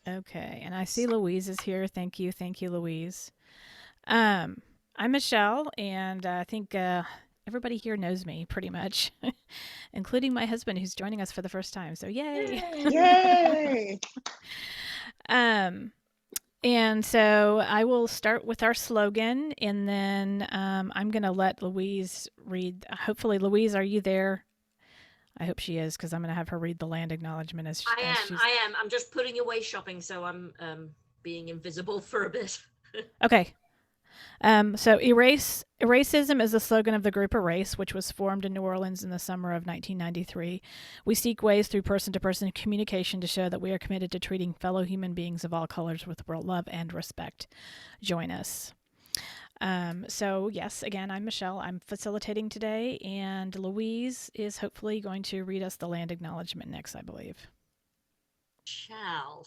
Okay, and I see Louise is here. Thank you. Thank you, Louise. Um, I'm Michelle, and I think everybody here knows me pretty much, including my husband who's joining us for the first time. So, yay. Yay! Yay! um, and so I will start with our slogan, and then I'm going to let Louise read. Hopefully, Louise, are you there? I hope she is because I'm going to have her read the land acknowledgement as I as am. she's. I am. I'm just putting away shopping, so I'm being invisible for a bit. Okay. So Eracism is the slogan of the group Erace, which was formed in New Orleans in the summer of 1993. We seek ways through person-to-person communication to show that we are committed to treating fellow human beings of all colors with love and respect. Join us. So yes, again, I'm Michelle. I'm facilitating today, and Louise is hopefully going to read us the land acknowledgement next, I believe. Shall.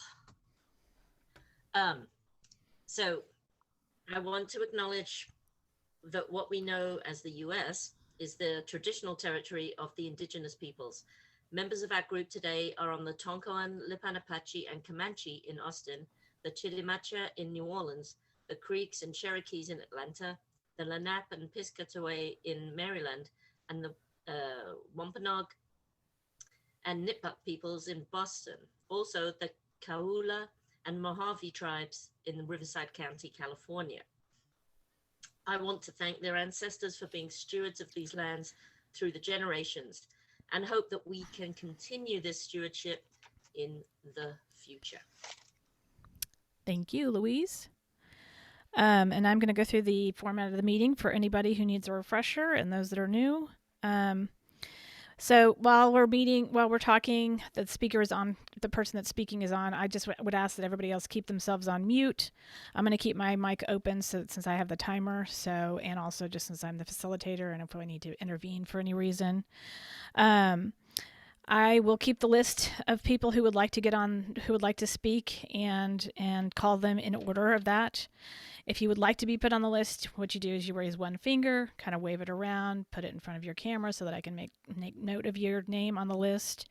Um. So I want to acknowledge that what we know as the U.S. is the traditional territory of the indigenous peoples. Members of our group today are on the Tonkoan, Lipan Apache, and Comanche in Austin, the Chitimacha in New Orleans, the Creeks and Cherokees in Atlanta, the Lenape and Piscataway in Maryland, and the Wampanoag and Nipmuc peoples in Boston. Also, the Kaula and Mojave tribes in Riverside County, California. I want to thank their ancestors for being stewards of these lands through the generations and hope that we can continue this stewardship in the future. Thank you, Louise. And I'm going to go through the format of the meeting for anybody who needs a refresher and those that are new. Um, so while we're talking, the speaker is on, the person that's speaking is on. I just would ask that everybody else keep themselves on mute. I'm going to keep my mic open since I have the timer. So, and also just since I'm the facilitator and if I need to intervene for any reason. Um, I will keep the list of people who would like to get on, who would like to speak, and call them in order of that. If you would like to be put on the list, what you do is you raise one finger, kind of wave it around, put it in front of your camera so that I can make note of your name on the list.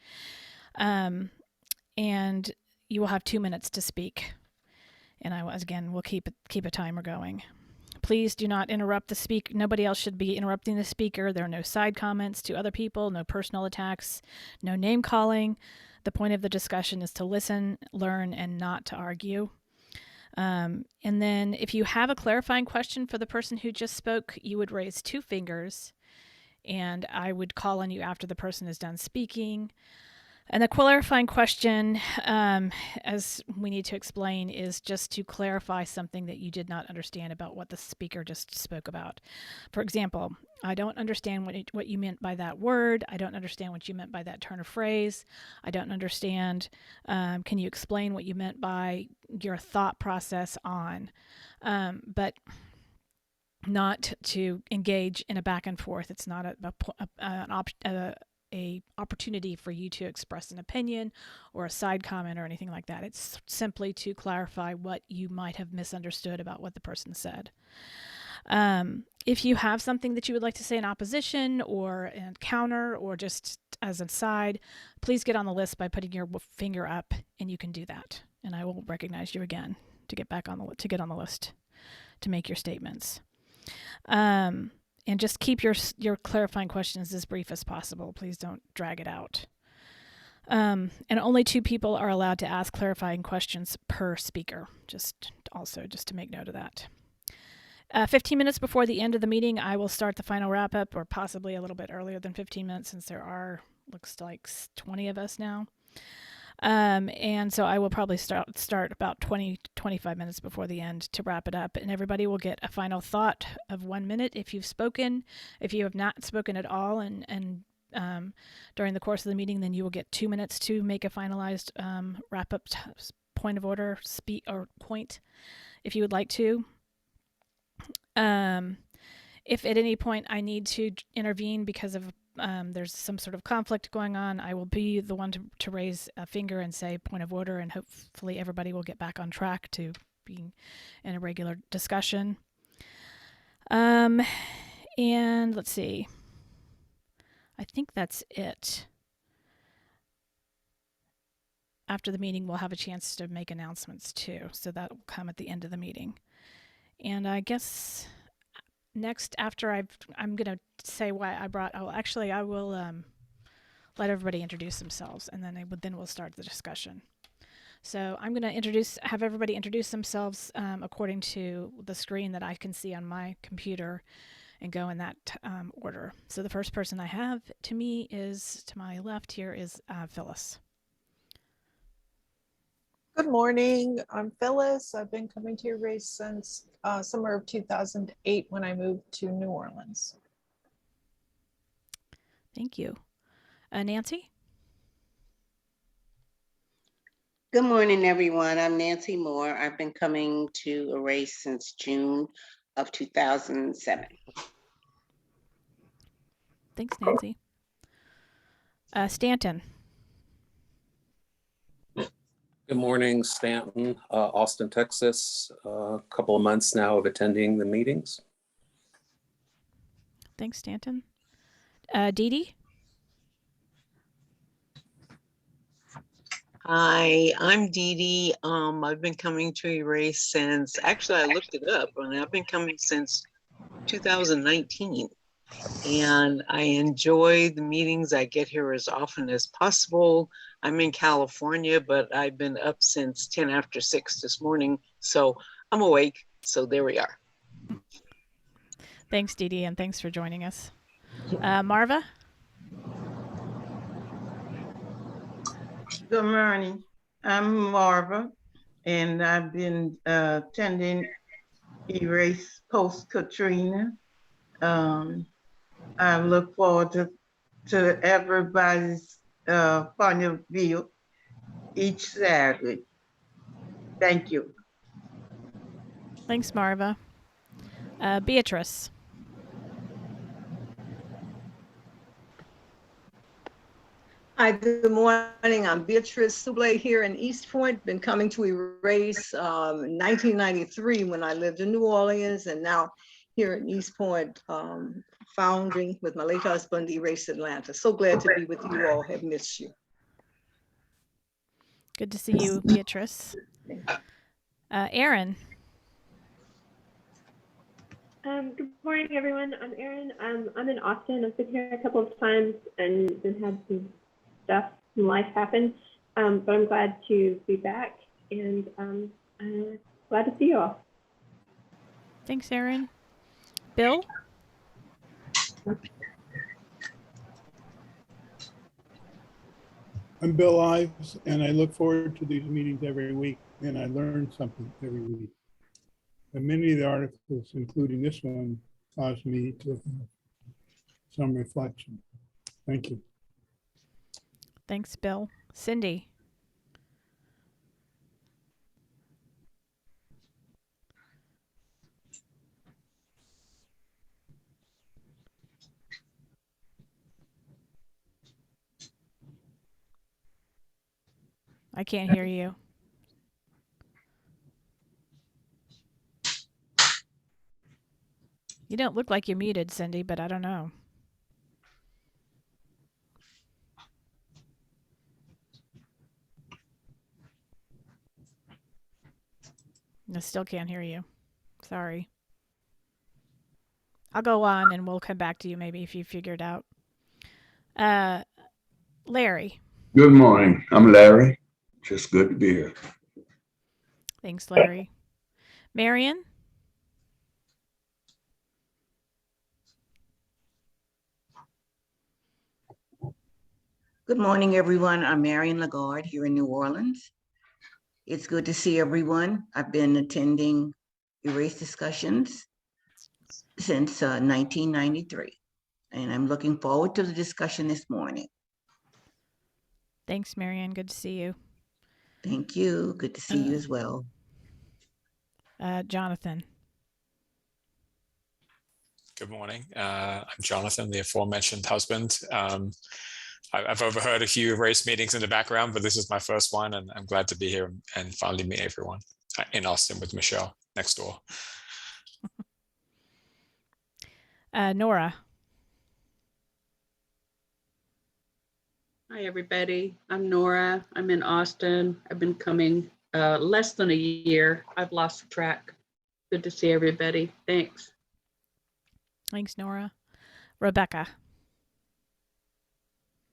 And you will have 2 minutes to speak. And again will keep a timer going. Please do not interrupt the speaker. Nobody else should be interrupting the speaker. There are no side comments to other people, no personal attacks, no name calling. The point of the discussion is to listen, learn, and not to argue. And then if you have a clarifying question for the person who just spoke, you would raise two fingers and I would call on you after the person is done speaking. And the clarifying question, as we need to explain, is just to clarify something that you did not understand about what the speaker just spoke about. For example, I don't understand what you meant by that word. I don't understand what you meant by that turn of phrase. I don't understand. Can you explain what you meant by your thought process on? But not to engage in a back and forth. It's not a opportunity for you to express an opinion or a side comment or anything like that. It's simply to clarify what you might have misunderstood about what the person said. If you have something that you would like to say in opposition or in counter or just as an aside, please get on the list by putting your finger up, and you can do that. And I will recognize you again to get on the list to make your statements. And just keep your clarifying questions as brief as possible. Please don't drag it out. And only two people are allowed to ask clarifying questions per speaker. Just to make note of that. 15 minutes before the end of the meeting, I will start the final wrap up, or possibly a little bit earlier than 15 minutes, since there are looks like 20 of us now. And so I will probably start about 25 minutes before the end to wrap it up. And everybody will get a final thought of 1 minute if you've spoken. If you have not spoken at all and during the course of the meeting, then you will get 2 minutes to make a finalized wrap up point of order or point if you would like to. If at any point I need to intervene because of there's some sort of conflict going on, I will be the one to raise a finger and say point of order, and hopefully everybody will get back on track to being in a regular discussion. And let's see. I think that's it. after the meeting, we'll have a chance to make announcements too. So that will come at the end of the meeting. And I guess next, after I'm going to say why I brought. Oh, actually, I will let everybody introduce themselves, and then we'll start the discussion. So I'm going to have everybody introduce themselves according to the screen that I can see on my computer, and go in that order. So the first person I have to my left here is Phyllis. Good morning. I'm Phyllis. I've been coming to Erace since summer of 2008 when I moved to New Orleans. Thank you. Nancy? Good morning, everyone. I'm Nancy Moore. I've been coming to Erace since June of 2007. Thanks, Nancy. Stanton? Good morning, Stanton, Austin, Texas. A couple of months now of attending the meetings. Thanks, Stanton. Dee Dee? Hi, I'm Dee Dee. I've been coming to Erace since, actually I looked it up, and I've been coming since 2019. And I enjoy the meetings. I get here as often as possible. I'm in California, but I've been up since 10 after 6 this morning. So I'm awake. So there we are. Thanks, Dee Dee, and thanks for joining us. Marva? Good morning. I'm Marva, and I've been attending Erace post Katrina. I look forward to everybody's point of view each Saturday. Thank you. Thanks, Marva. Beatrice? Hi, good morning. I'm Beatrice Souble here in East Point. Been coming to Erace in 1993 when I lived in New Orleans, and now here in East Point, founding with my late husband, Erace Atlanta. So glad to be with you all. Have missed you. Good to see you, Beatrice. Erin? Good morning, everyone. I'm Erin. I'm in Austin. I've been here a couple of times and then had some stuff, some life happen, but I'm glad to be back, and I'm glad to see you all. Thanks, Erin. Bill? I'm Bill Ives, and I look forward to these meetings every week, and I learn something every week. And many of the articles, including this one, caused me to have some reflection. Thank you. Thanks, Bill. Cindy? I can't hear you. You don't look like you're muted, Cindy, but I don't know. I still can't hear you. Sorry. I'll go on and we'll come back to you maybe if you figure it out. Larry. Good morning. I'm Larry. Just good to be here. Thanks, Larry. Marion? Good morning, everyone. I'm Marion Lagarde here in New Orleans. It's good to see everyone. I've been attending Erace discussions since 1993, and I'm looking forward to the discussion this morning. Thanks, Marion. Good to see you. Thank you. Good to see you as well. Jonathan. Good morning. I'm Jonathan, the aforementioned husband. I've overheard a few Erace meetings in the background, but this is my first one, and I'm glad to be here and finally meet everyone in Austin with Michelle next door. Nora. Hi, everybody. I'm Nora. I'm in Austin. I've been coming less than a year. I've lost track. Good to see everybody. Thanks. Thanks, Nora. Rebecca.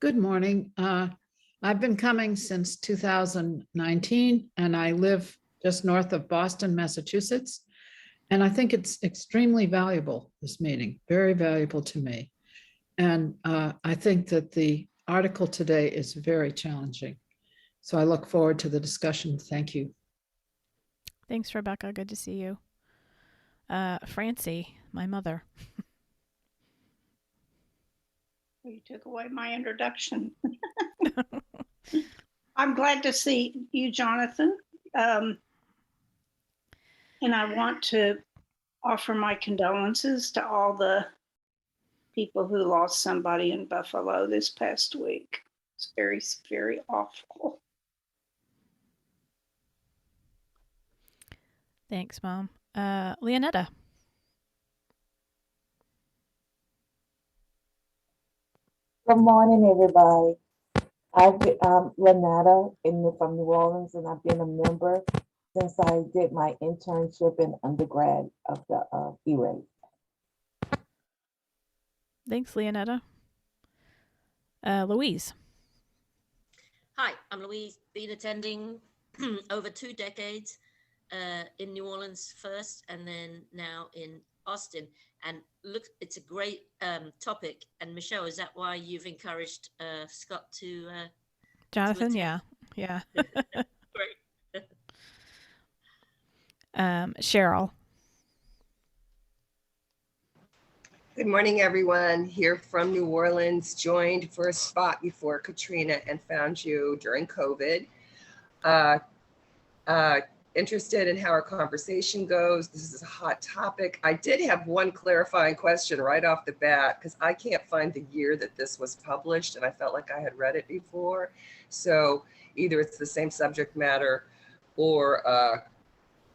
Good morning. I've been coming since 2019 and I live just north of Boston, Massachusetts. And I think it's extremely valuable, this meeting, very valuable to me. And I think that the article today is very challenging. So I look forward to the discussion. Thank you. Thanks, Rebecca. Good to see you. Francie, my mother. You took away my introduction. I'm glad to see you, Jonathan. And I want to offer my condolences to all the people who lost somebody in Buffalo this past week. It's very, very awful. Thanks, Mom. Leonetta. Good morning, everybody. I'm Renata from New Orleans, and I've been a member since I did my internship in undergrad of the Erace. Thanks, Leonetta. Louise. Hi, I'm Louise. Been attending over 2 decades in New Orleans first, and then now in Austin. And look, it's a great topic. And Michelle, is that why you've encouraged Scott to? Jonathan, yeah. Great. Cheryl. Good morning, everyone. Here from New Orleans, joined for a spot before Katrina and found you during COVID. Interested in how our conversation goes. This is a hot topic. I did have one clarifying question right off the bat, because I can't find the year that this was published, and I felt like I had read it before. So either it's the same subject matter, or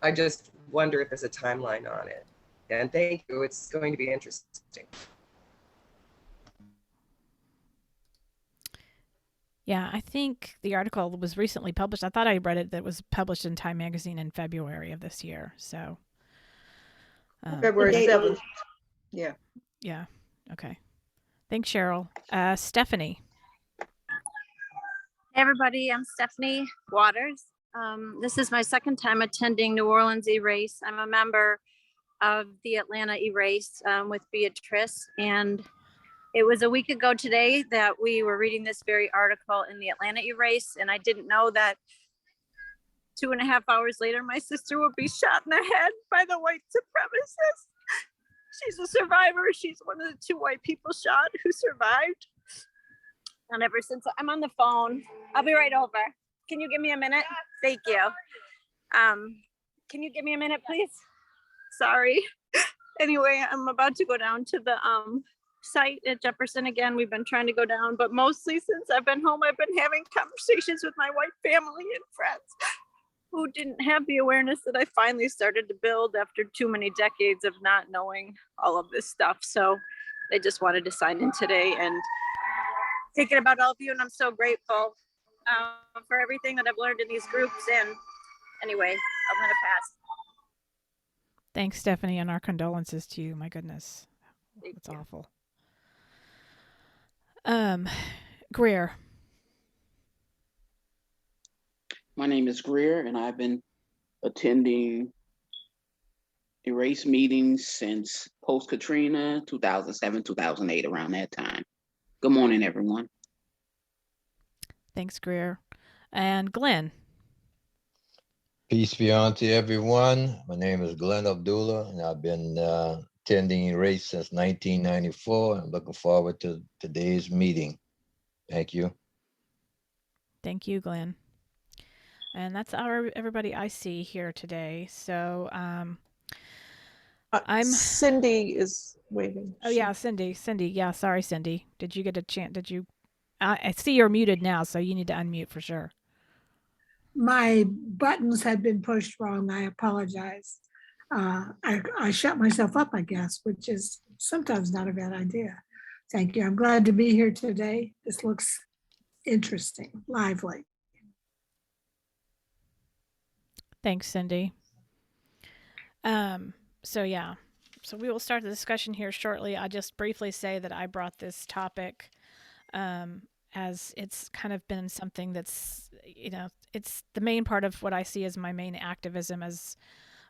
I just wonder if there's a timeline on it. And thank you. It's going to be interesting. Yeah, I think the article was recently published. I thought I read it that was published in Time Magazine in February of this year. So February 7th. Yeah. Yeah. Okay. Thanks, Cheryl. Stephanie. Hey everybody, I'm Stephanie Waters. This is my second time attending New Orleans Erace. I'm a member of the Atlanta Erace with Beatrice, and it was a week ago today that we were reading this very article in the Atlanta Erace, and I didn't know that 2.5 hours later, my sister would be shot in the head by the white supremacists. She's a survivor. She's one of the 2 white people shot who survived. And ever since, I'm on the phone. I'll be right over. Can you give me a minute? Thank you. Can you give me a minute, please? Sorry. Anyway, I'm about to go down to the site at Jefferson again. We've been trying to go down, but mostly since I've been home, I've been having conversations with my white family and friends who didn't have the awareness that I finally started to build after too many decades of not knowing all of this stuff. So they just wanted to sign in today and thinking about all of you, and I'm so grateful for everything that I've learned in these groups. And anyway, I'm gonna pass. Thanks, Stephanie, and our condolences to you. My goodness, it's awful. Greer. My name is Greer, and I've been attending Erace meetings since post-Katrina, 2007, 2008, around that time. Good morning, everyone. Thanks, Greer. And Glenn. Peace be unto everyone. My name is Glenn Abdullah, and I've been attending Erace since 1994. I'm looking forward to today's meeting. Thank you. Thank you, Glenn. And that's everybody I see here today. So I'm Cindy is waiting. Oh yeah, Cindy. Yeah, sorry, Cindy. Did you get a chance? I see you're muted now, so you need to unmute for sure. My buttons had been pushed wrong. I apologize. I shut myself up, I guess, which is sometimes not a bad idea. Thank you. I'm glad to be here today. This looks interesting, lively. Thanks, Cindy. So yeah, so we will start the discussion here shortly. I just briefly say that I brought this topic as it's kind of been something that's, it's the main part of what I see as my main activism as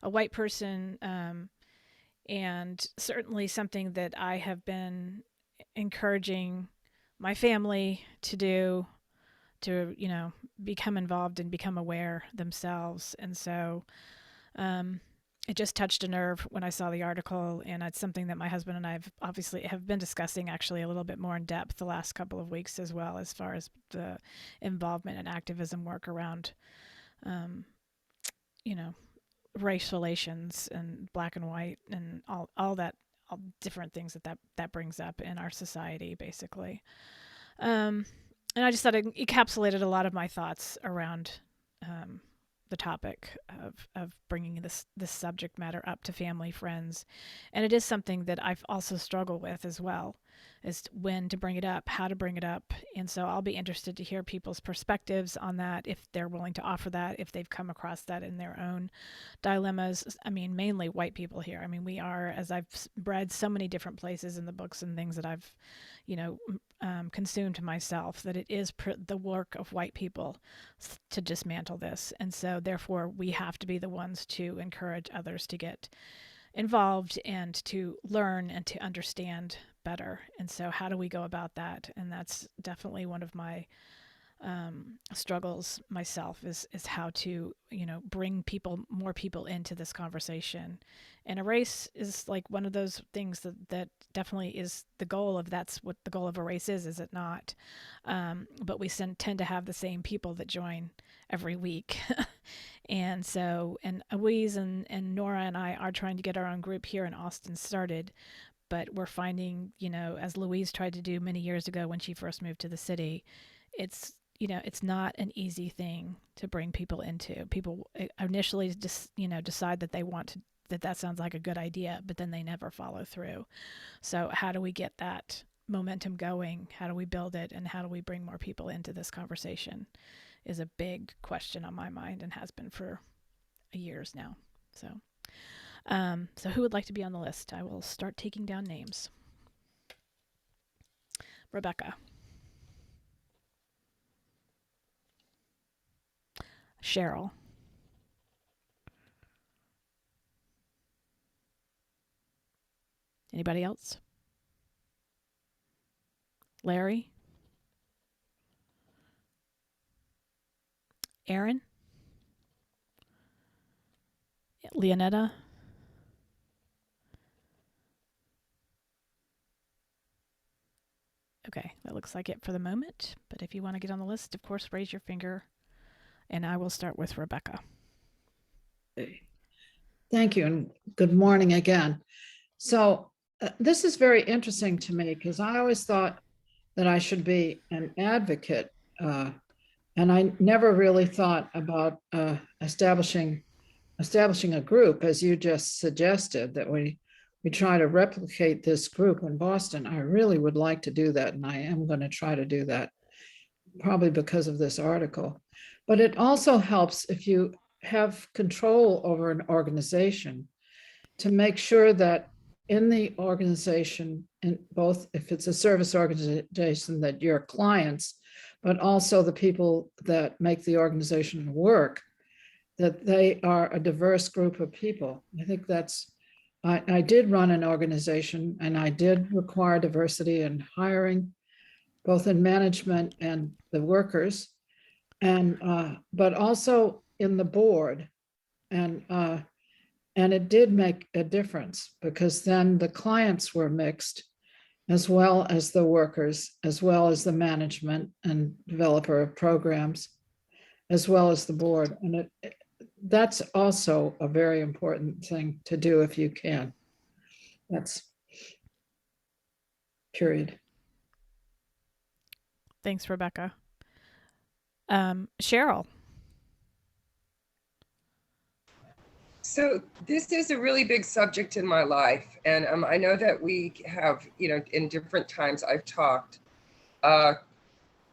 a white person, and certainly something that I have been encouraging my family to do, to become involved and become aware themselves. And so it just touched a nerve when I saw the article, and it's something that my husband and I have obviously have been discussing actually a little bit more in depth the last couple of weeks as well, as far as the involvement and activism work around race relations and black and white and all that, all different things that brings up in our society, basically. And I just thought it encapsulated a lot of my thoughts around the topic of bringing this subject matter up to family, friends. And it is something that I've also struggled with as well, is when to bring it up, how to bring it up. And so I'll be interested to hear people's perspectives on that, if they're willing to offer that, if they've come across that in their own dilemmas. I mean, mainly white people here. I mean, we are, as I've read so many different places in the books and things that I've, consumed myself, that it is the work of white people to dismantle this. And so therefore we have to be the ones to encourage others to get involved and to learn and to understand better. And so how do we go about that? And that's definitely one of my struggles myself, is how to bring more people into this conversation. And Erace is like one of those things that definitely is the goal of, that's what the goal of Erace is it not? But we tend to have the same people that join every week. And so, and Louise and Nora and I are trying to get our own group here in Austin started, but we're finding, as Louise tried to do many years ago when she first moved to the city, it's not an easy thing to bring people into. People initially just, decide that they want to, that sounds like a good idea, but then they never follow through. So how do we get that momentum going? How do we build it? And how do we bring more people into this conversation is a big question on my mind, and has been for years now. So, so who would like to be on the list? I will start taking down names. Rebecca. Cheryl. Anybody else? Larry? Aaron? Leonetta? Okay, that looks like it for the moment. But if you want to get on the list, of course, raise your finger. And I will start with Rebecca. Thank you, and good morning again. So this is very interesting to me, because I always thought that I should be an advocate, and I never really thought about establishing a group, as you just suggested, that we try to replicate this group in Boston. I really would like to do that, and I am going to try to do that, probably because of this article. But it also helps if you have control over an organization, to make sure that in the organization, and both if it's a service organization, that your clients, but also the people that make the organization work, that they are a diverse group of people. I think that's, I did run an organization, and I did require diversity in hiring, both in management and the workers, and but also in the board. And it did make a difference, because then the clients were mixed, as well as the workers, as well as the management and developer of programs, as well as the board. And that's also a very important thing to do if you can. That's period. Thanks, Rebecca. Cheryl. So this is a really big subject in my life. And I know that we have, in different times I've talked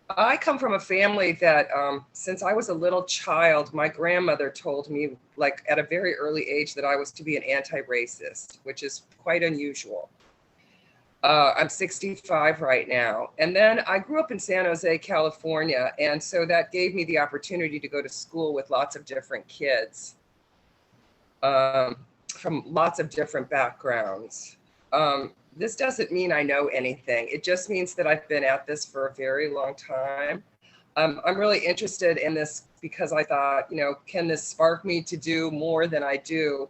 I come from a family that, since I was a little child, my grandmother told me, like at a very early age, that I was to be an anti-racist, which is quite unusual. I'm 65 right now. And then I grew up in San Jose, California. And so that gave me the opportunity to go to school with lots of different kids from lots of different backgrounds. This doesn't mean I know anything. It just means that I've been at this for a very long time. I'm really interested in this because I thought, you know, can this spark me to do more than I do?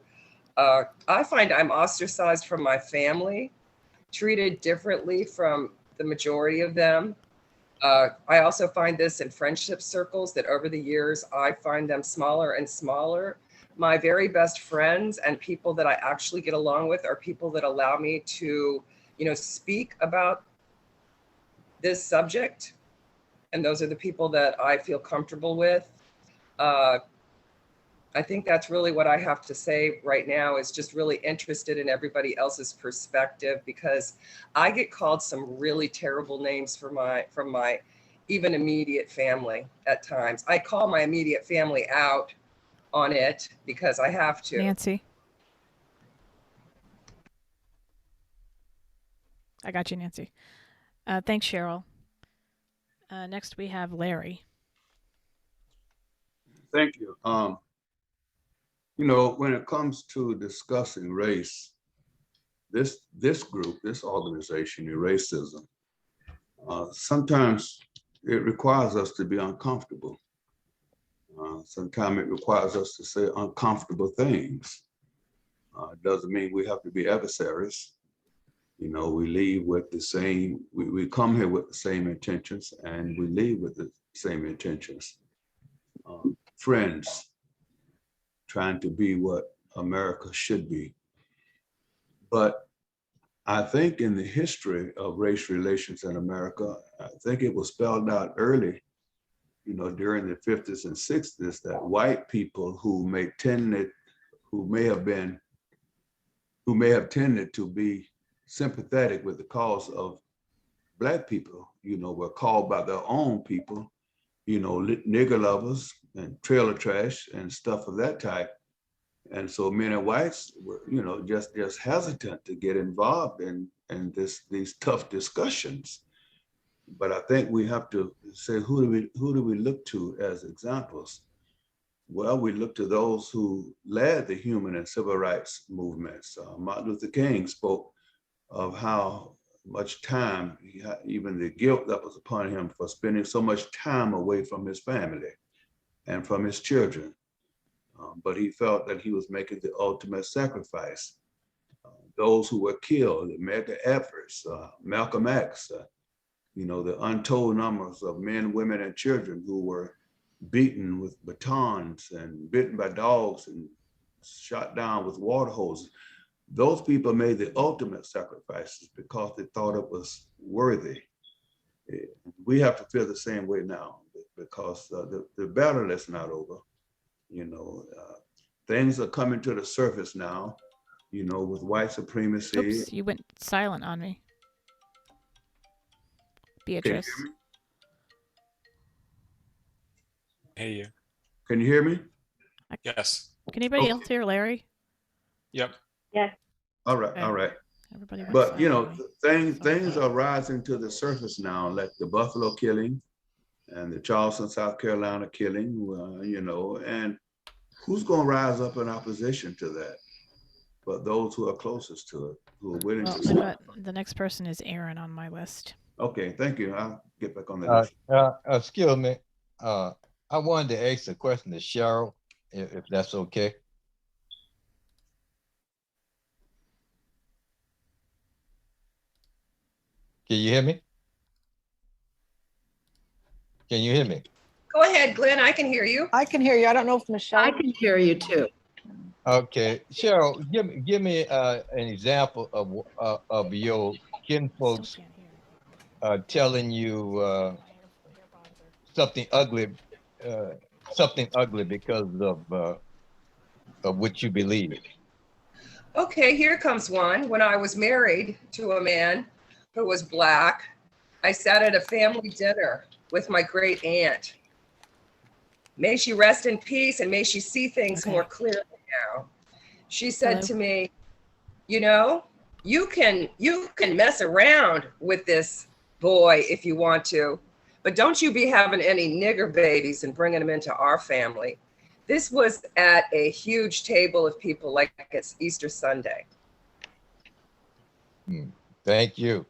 I find I'm ostracized from my family, treated differently from the majority of them. I also find this in friendship circles that over the years, I find them smaller and smaller. My very best friends and people that I actually get along with are people that allow me to, you know, speak about this subject. And those are the people that I feel comfortable with. I think that's really what I have to say right now, is just really interested in everybody else's perspective, because I get called some really terrible names from my even immediate family at times. I call my immediate family out on it because I have to. Nancy. I got you, Nancy. Thanks, Cheryl. Next we have Larry. Thank you. You know, when it comes to discussing race, this group, this organization, Eracism, sometimes it requires us to be uncomfortable. Sometimes it requires us to say uncomfortable things. It doesn't mean we have to be adversaries. You know, we leave with the same, we come here with the same intentions, and we leave with the same intentions. Friends, trying to be what America should be. But I think in the history of race relations in America, I think it was spelled out early, you know, during the 50s and 60s, that white people who may have tended to be sympathetic with the cause of Black people, you know, were called by their own people, you know, nigger lovers and trailer trash and stuff of that type. And so many whites were, you know, just hesitant to get involved in these tough discussions. But I think we have to say, who do we look to as examples? Well, we look to those who led the human and civil rights movements. Martin Luther King spoke of how much time, even the guilt that was upon him for spending so much time away from his family and from his children. But he felt that he was making the ultimate sacrifice. Those who were killed, the Medgar Evers, Malcolm X, you know, the untold numbers of men, women, and children who were beaten with batons and bitten by dogs and shot down with water hoses. Those people made the ultimate sacrifices because they thought it was worthy. We have to feel the same way now, because the battle is not over. You know, things are coming to the surface now, you know, with white supremacy. Oops, you went silent on me. Beatrice. Hey, you. Can you hear me? Yes. Can anybody else hear Larry? Yep. Yes. All right, all right. Everybody. But you know, things are rising to the surface now, like the Buffalo killing and the Charleston, South Carolina killing. You know, and who's going to rise up in opposition to that? But those who are closest to it, who are willing to stop. The next person is Aaron on my list. Okay, thank you. I'll get back on the list. Excuse me. I wanted to ask a question to Cheryl, if that's okay. Can you hear me? Can you hear me? Go ahead, Glenn. I can hear you. I can hear you. I don't know if Michelle. I can hear you too. Okay, Cheryl, give me an example of your kinfolks telling you something ugly because of what you believe. Okay, here comes one. When I was married to a man who was Black, I sat at a family dinner with my great aunt. May she rest in peace and may she see things more clearly now. She said Hello? to me, you know, you can mess around with this boy if you want to, but don't you be having any nigger babies and bringing them into our family. This was at a huge table of people like it's Easter Sunday. Thank you.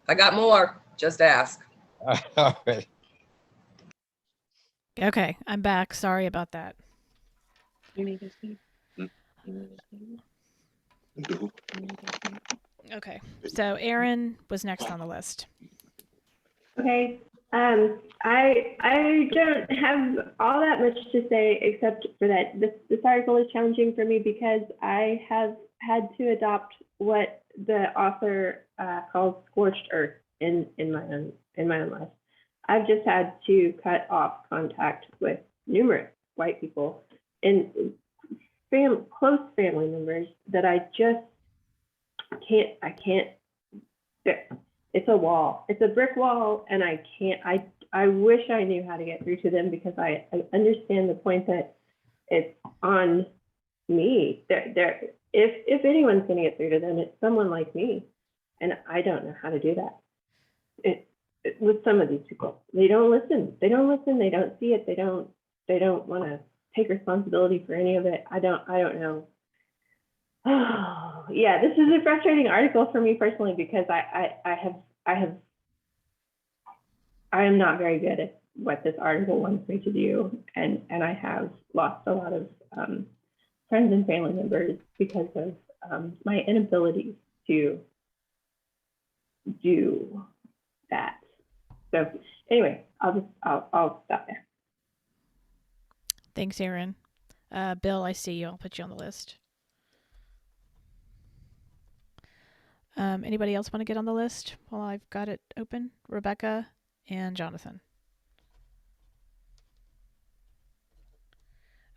I got more, just ask. All right. Okay, I'm back. Sorry about that. Okay, so Aaron was next on the list. Okay. I don't have all that much to say except for that this article is challenging for me because I have had to adopt what the author calls scorched earth in my own life. I've just had to cut off contact with numerous white people and close family members that I just can't. It's a wall. It's a brick wall, and I can't. I wish I knew how to get through to them because I understand the point that it's on me. If anyone's going to get through to them, it's someone like me, and I don't know how to do that. With some of these people, they don't listen. They don't listen. They don't see it. They don't want to take responsibility for any of it. I don't know. Oh, yeah, this is a frustrating article for me personally because I am not very good at what this article wants me to do, and I have lost a lot of friends and family members because of my inability to do that. So anyway, I'll stop there. Thanks, Aaron. Bill, I see you. I'll put you on the list. Anybody else want to get on the list while I've got it open? Rebecca and Jonathan.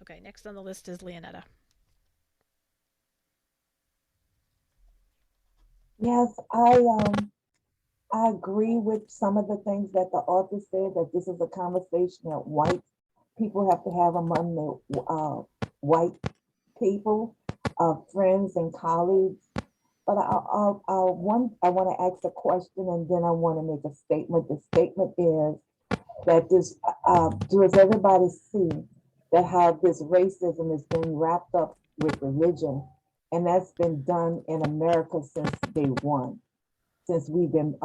Okay, next on the list is Leonetta. Yes, I agree with some of the things that the author said, that this is a conversation that white people have to have among the white people, friends and colleagues. But I want to ask a question and then I want to make a statement. The statement is that does everybody see that how this racism is being wrapped up with religion? And that's been done in America since day one. Since we've been,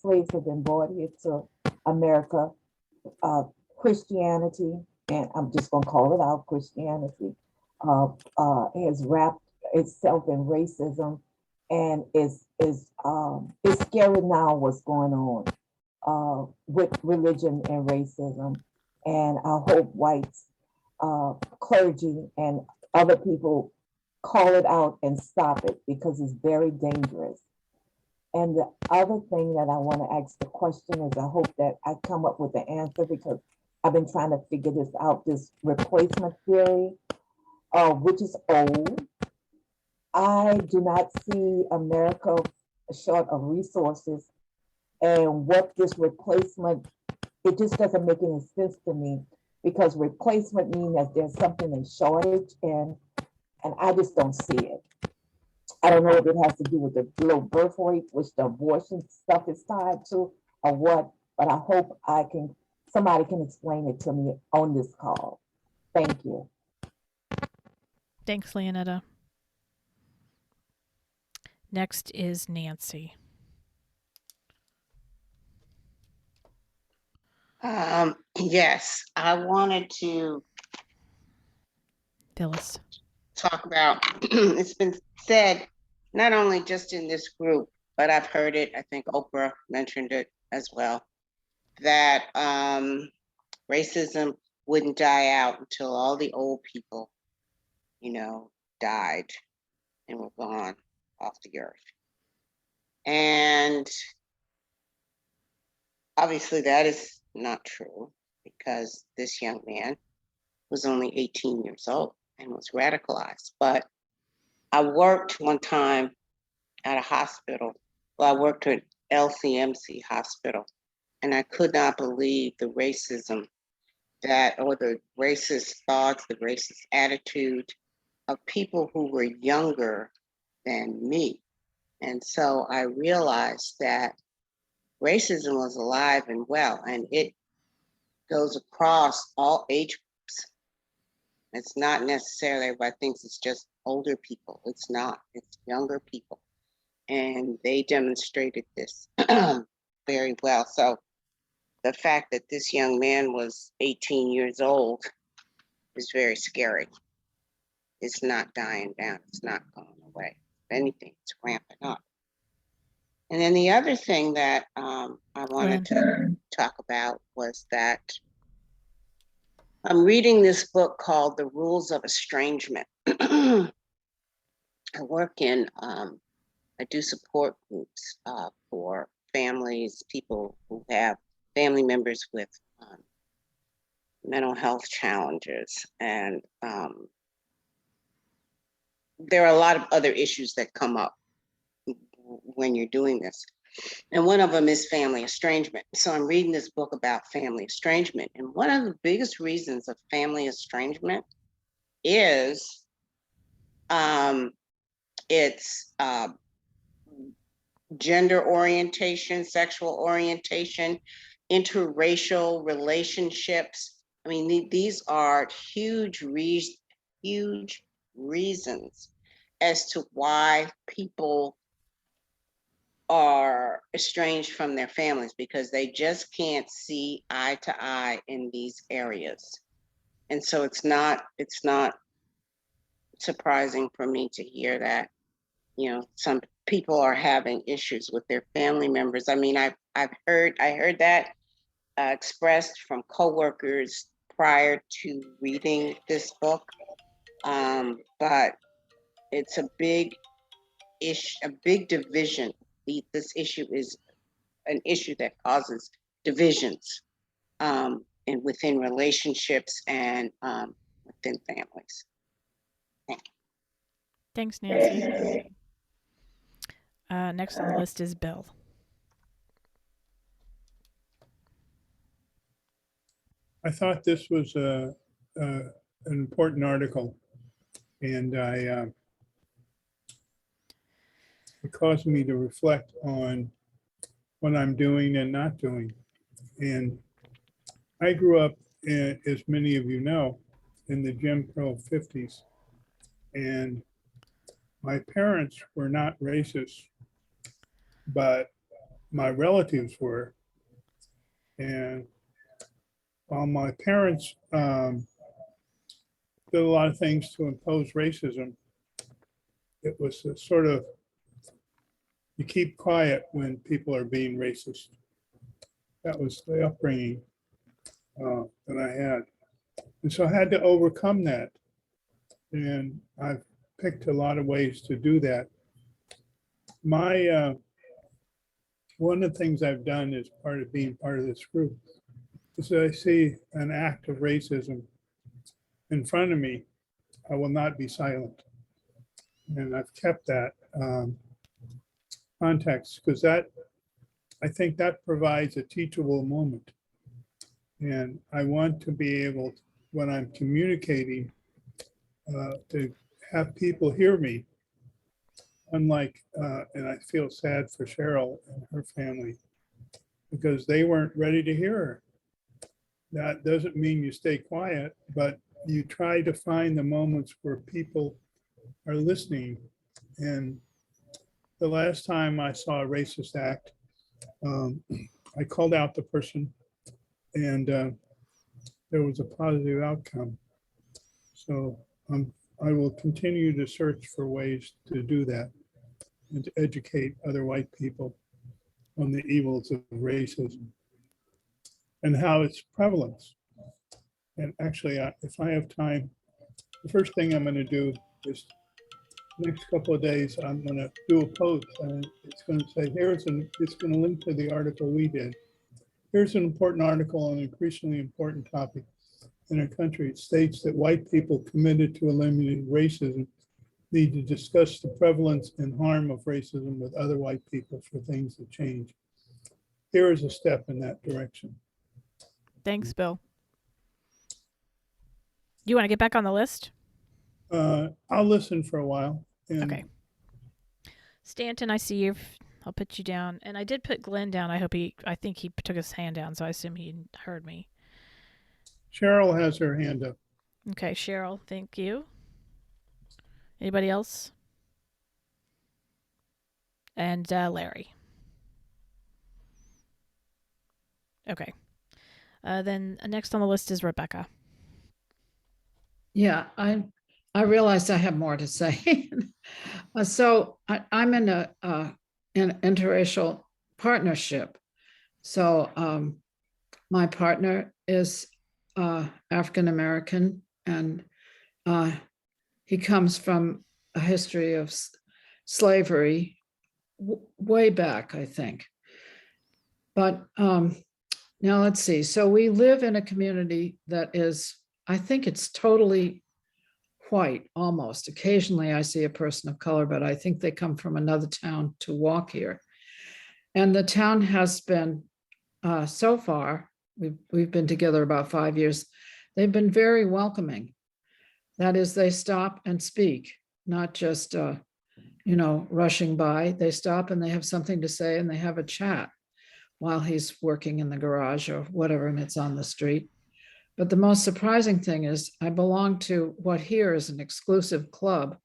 slaves have been brought here to America, Christianity, and I'm just gonna call it out, Christianity, has wrapped itself in racism, and is scary now what's going on with religion and racism. And I hope whites, clergy, and other people call it out and stop it because it's very dangerous. And the other thing that I want to ask the question is, I hope that I come up with the answer because I've been trying to figure this out, this replacement theory, which is old. I do not see America short of resources, and what this replacement, it just doesn't make any sense to me because replacement means that there's something in shortage, and I just don't see it. I don't know if it has to do with the low birth rate, which the abortion stuff is tied to, or what, but I hope somebody can explain it to me on this call. Thank you. Thanks, Leonetta. Next is Nancy. Yes, I wanted to Phyllis. talk about, it's been said, not only just in this group, but I've heard it, I think Oprah mentioned it as well, that racism wouldn't die out until all the old people, died and were gone off the earth. And obviously that is not true because this young man was only 18 years old and was radicalized. But I worked one time at a hospital. Well, I worked at LCMC hospital And I could not believe the racism or the racist thoughts, the racist attitude of people who were younger than me. And so I realized that racism was alive and well, and it goes across all age groups. It's not necessarily everybody thinks it's just older people. It's not, it's younger people. And they demonstrated this very well. So the fact that this young man was 18 years old is very scary. It's not dying down. It's not going away. If anything, it's ramping up. And then the other thing that I wanted to talk about was that I'm reading this book called The Rules of Estrangement. I work in, I do support groups for families, people who have family members with mental health challenges. And there are a lot of other issues that come up when you're doing this. And one of them is family estrangement. So I'm reading this book about family estrangement. And one of the biggest reasons of family estrangement is it's gender orientation, sexual orientation, interracial relationships. I mean, these are huge reasons as to why people are estranged from their families, because they just can't see eye to eye in these areas. And so it's not surprising for me to hear that, you know, some people are having issues with their family members. I mean, I heard that expressed from coworkers prior to reading this book, but it's a big issue, a big division. This issue is an issue that causes divisions and within relationships and within families. Thank you. Thanks, Nancy. Next on the list is Bill. I thought this was an important article, and it caused me to reflect on what I'm doing and not doing. And I grew up, as many of you know, in the Jim Crow 50s. And my parents were not racist, but my relatives were. And while my parents did a lot of things to impose racism, it was a sort of, you keep quiet when people are being racist. That was the upbringing that I had. And so I had to overcome that. And I've picked a lot of ways to do that. One of the things I've done as part of being part of this group is that I see an act of racism in front of me, I will not be silent. And I've kept that context, because I think that provides a teachable moment. And I want to be able, when I'm communicating, to have people hear me. Unlike, and I feel sad for Cheryl and her family, because they weren't ready to hear her. That doesn't mean you stay quiet, but you try to find the moments where people are listening. And the last time I saw a racist act, I called out the person, and there was a positive outcome. So I will continue to search for ways to do that and to educate other white people on the evils of racism and how it's prevalence. And actually, if I have time, the first thing I'm going to do is next couple of days, I'm going to do a post, and it's going to say, it's going to link to the article we did. Here's an important article on an increasingly important topic in our country. It states that white people committed to eliminating racism need to discuss the prevalence and harm of racism with other white people for things to change. here is a step in that direction. Thanks, Bill. You want to get back on the list? I'll listen for a while. And Okay. Stanton, I see you. I'll put you down. And I did put Glenn down. I think he took his hand down, so I assume he heard me. Cheryl has her hand up. Okay, Cheryl, thank you. Anybody else? And Larry. Okay. Then next on the list is Rebecca. Yeah, I realized I have more to say. So I'm in an interracial partnership. So my partner is African American, and he comes from a history of slavery way back, I think. But now let's see. So we live in a community that is, I think it's totally white, almost. Occasionally I see a person of color, but I think they come from another town to walk here. And the town has been, so far, we've been together about 5 years, they've been very welcoming. That is, they stop and speak, not just, rushing by. They stop and they have something to say and they have a chat while he's working in the garage or whatever, and it's on the street. But the most surprising thing is I belong to what here is an exclusive club.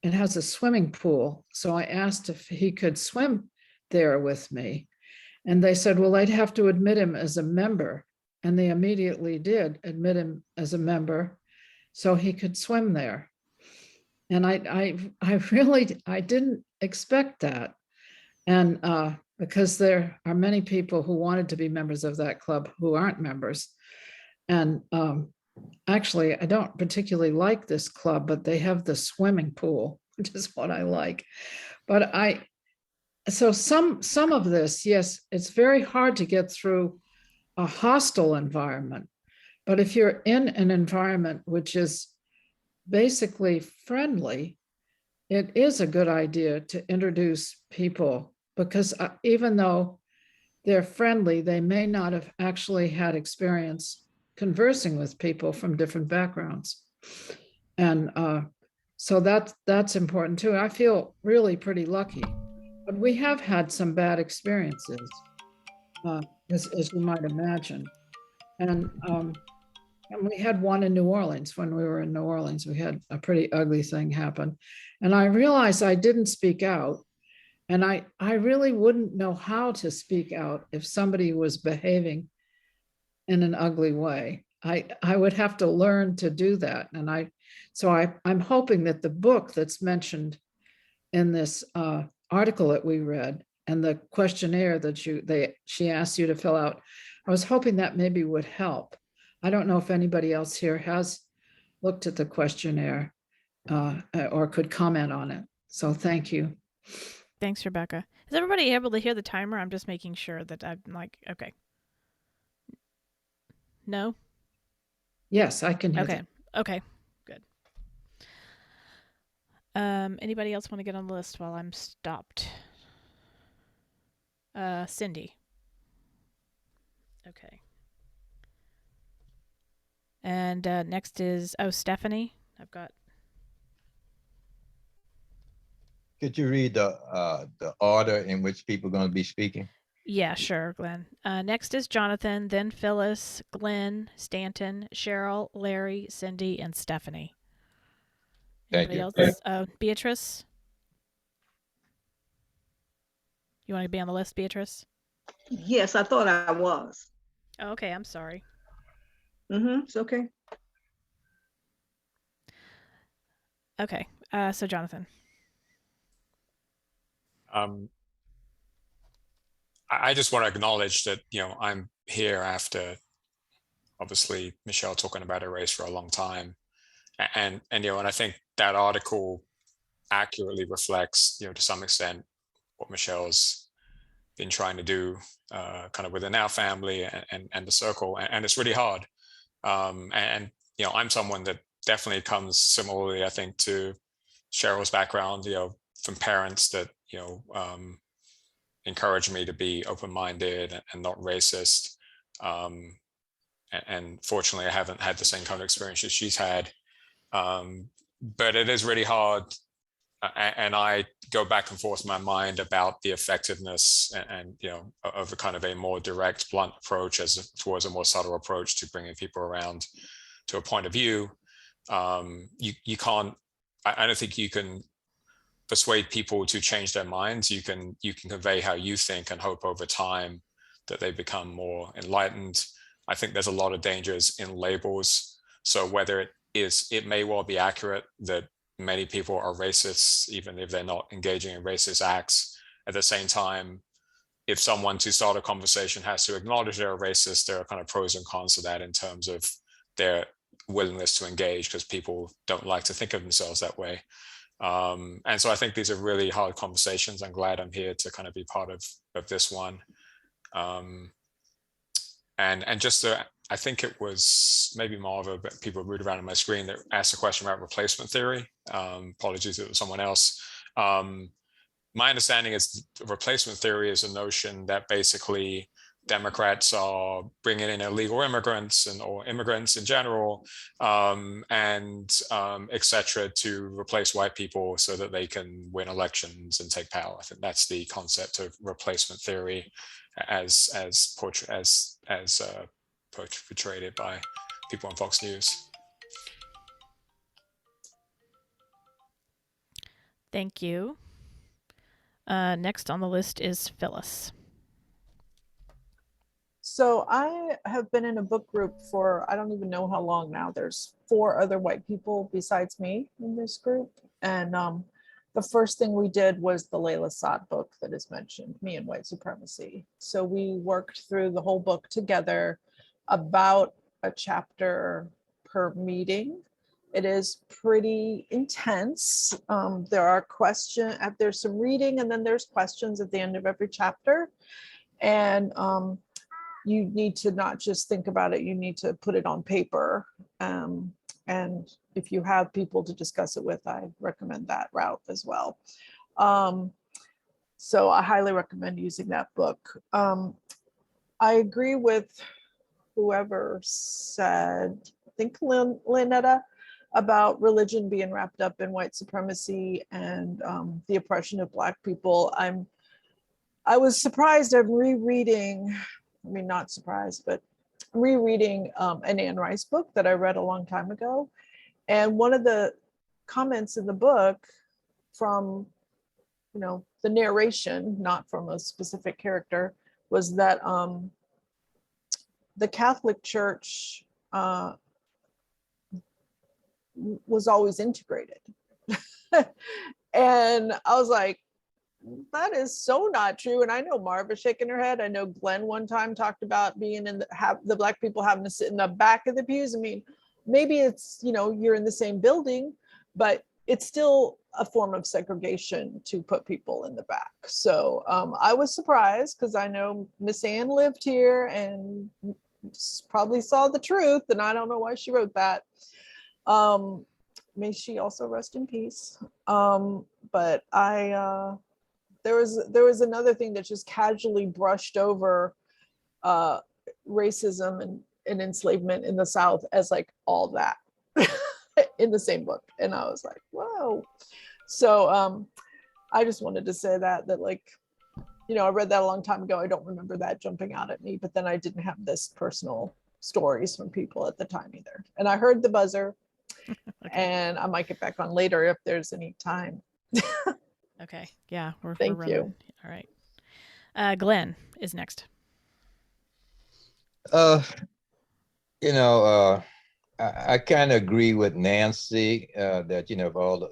It has a swimming pool. So I asked if he could swim there with me. And they said, well, they'd have to admit him as a member. And they immediately did admit him as a member so he could swim there. And I really didn't expect that. And because there are many people who wanted to be members of that club who aren't members. And actually, I don't particularly like this club, but they have the swimming pool, which is what I like. But so some of this, yes, it's very hard to get through a hostile environment. But if you're in an environment which is basically friendly, it is a good idea to introduce people, because even though they're friendly, they may not have actually had experience conversing with people from different backgrounds. And so that's important too. I feel really pretty lucky, but we have had some bad experiences, as you might imagine. And we had one in New Orleans. When we were in New Orleans, we had a pretty ugly thing happen. And I realized I didn't speak out. And I really wouldn't know how to speak out if somebody was behaving in an ugly way. I would have to learn to do that. And I'm hoping that the book that's mentioned in this article that we read and the questionnaire that she asked you to fill out, I was hoping that maybe would help. I don't know if anybody else here has looked at the questionnaire or could comment on it. So thank you. Thanks, Rebecca. Is everybody able to hear the timer? I'm just making sure that I'm like, okay. No? Yes, I can hear Okay. that. Okay, good. Anybody else want to get on the list while I'm stopped? Cindy. Okay. And next is, Stephanie. I've got. Could you read the order in which people are going to be speaking? Yeah, sure, Glenn. Next is Jonathan, then Phyllis, Glenn, Stanton, Cheryl, Larry, Cindy, and Stephanie. Thank Anybody you. else? Beatrice? You want to be on the list, Beatrice? Yes, I thought I was. Oh, okay, I'm sorry. It's okay. Okay, so Jonathan. I just want to acknowledge that, I'm here after obviously Michelle talking about Erace for a long time. And I think that article accurately reflects, to some extent, what Michelle's been trying to do kind of within our family and the circle. And it's really hard. I'm someone that definitely comes similarly, I think, to Cheryl's background, from parents that, encouraged me to be open-minded and not racist. And fortunately, I haven't had the same kind of experiences she's had. But it is really hard. And I go back and forth in my mind about the effectiveness and of a kind of a more direct, blunt approach towards a more subtle approach to bringing people around to a point of view. You can't, I don't think you can persuade people to change their minds. You can convey how you think and hope over time that they become more enlightened. I think there's a lot of dangers in labels. So whether it may well be accurate that many people are racists, even if they're not engaging in racist acts. At the same time, if someone to start a conversation has to acknowledge they're a racist, there are kind of pros and cons to that in terms of their willingness to engage, because people don't like to think of themselves that way. And so I think these are really hard conversations. I'm glad I'm here to kind of be part of this one. And just I think it was maybe Marva, but people moved around on my screen that asked a question about replacement theory. Apologies, it was someone else. My understanding is replacement theory is a notion that basically Democrats are bringing in illegal immigrants or immigrants in general, et cetera, to replace white people so that they can win elections and take power. I think that's the concept of replacement theory as portrayed by people on Fox News. Thank you. Next on the list is Phyllis. So I have been in a book group for, I don't even know how long now. There's 4 other white people besides me in this group. And the first thing we did was the Layla Saad book that is mentioned, Me and White Supremacy. So we worked through the whole book together, about a chapter per meeting. It is pretty intense. There are questions, there's some reading, and then there's questions at the end of every chapter. And you need to not just think about it, you need to put it on paper. And if you have people to discuss it with, I recommend that route as well. So I highly recommend using that book. I agree with whoever said, I think Lynetta, about religion being wrapped up in white supremacy and the oppression of Black people. I was surprised. I'm rereading, I mean, not surprised, but rereading an Anne Rice book that I read a long time ago. And one of the comments in the book from, the narration, not from a specific character, was that the Catholic Church was always integrated. And I was like, that is so not true. And I know Marva shaking her head. I know Glenn one time talked about being in the Black people having to sit in the back of the pews. I mean, maybe it's, you're in the same building, but it's still a form of segregation to put people in the back. So I was surprised because I know Miss Anne lived here and probably saw the truth, and I don't know why she wrote that. May she also rest in peace. But there was another thing that just casually brushed over racism and enslavement in the South as like all that in the same book. And I was like, whoa. So I just wanted to say that like, I read that a long time ago. I don't remember that jumping out at me, but then I didn't have this personal stories from people at the time either. And I heard the buzzer. Okay. And I might get back on later if there's any time. Okay. Yeah. We're Thank running. you. All right. Glenn is next. I kind of agree with Nancy that, if all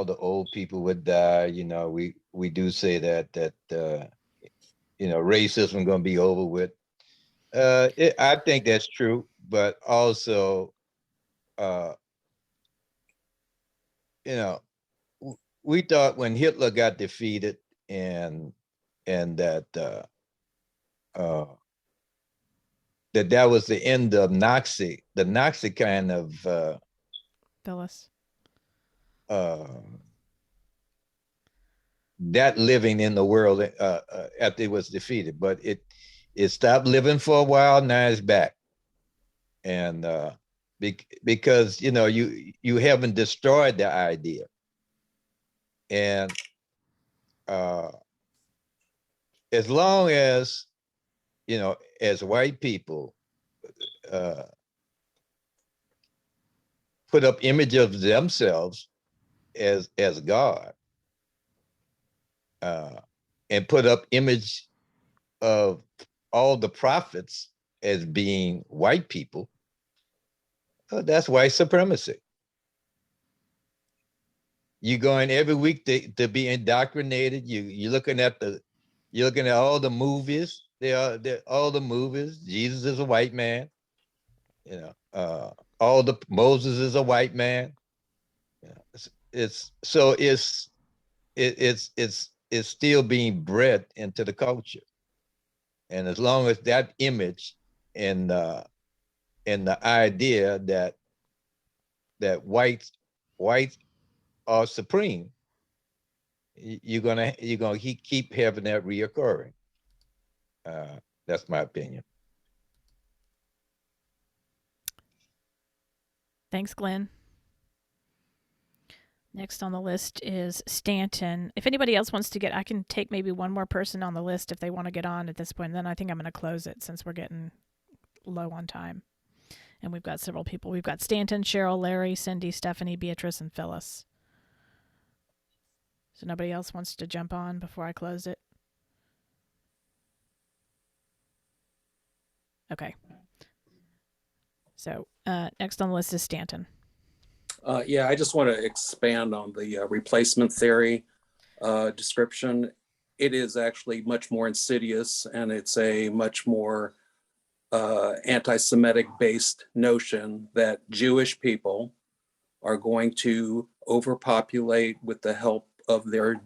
the old people would die, we do say that racism going to be over with. I think that's true, but also, we thought when Hitler got defeated and that that was the end of the Nazi kind of Phyllis. that living in the world after it was defeated, but it stopped living for a while. Now it's back, and because you haven't destroyed the idea, and as long as as white people put up image of themselves as God, and put up image of all the prophets as being white people, that's white supremacy. You're going every week to be indoctrinated. You're looking at all the movies. They're all the movies. Jesus is a white man. All the Moses is a white man. It's still being bred into the culture. And as long as that image and the idea that whites are supreme, you're gonna keep having that reoccurring. That's my opinion. Thanks, Glenn. Next on the list is Stanton. If anybody else wants to I can take maybe one more person on the list if they want to get on at this point. And then I think I'm going to close it since we're getting low on time. And we've got several people. We've got Stanton, Cheryl, Larry, Cindy, Stephanie, Beatrice, and Phyllis. So nobody else wants to jump on before I close it? Okay. So next on the list is Stanton. Yeah, I just want to expand on the replacement theory description. It is actually much more insidious, and it's a much more anti-Semitic based notion that Jewish people are going to overpopulate with the help of their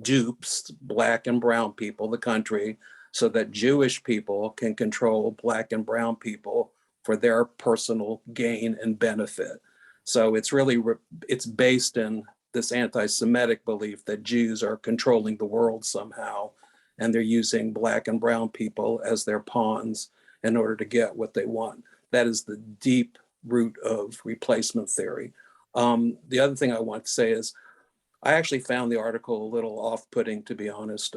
dupes, Black and brown people, the country, so that Jewish people can control Black and brown people for their personal gain and benefit. So it's based in this anti-Semitic belief that Jews are controlling the world somehow, and they're using Black and brown people as their pawns in order to get what they want. That is the deep root of replacement theory. The other thing I want to say is, I actually found the article a little off-putting, to be honest.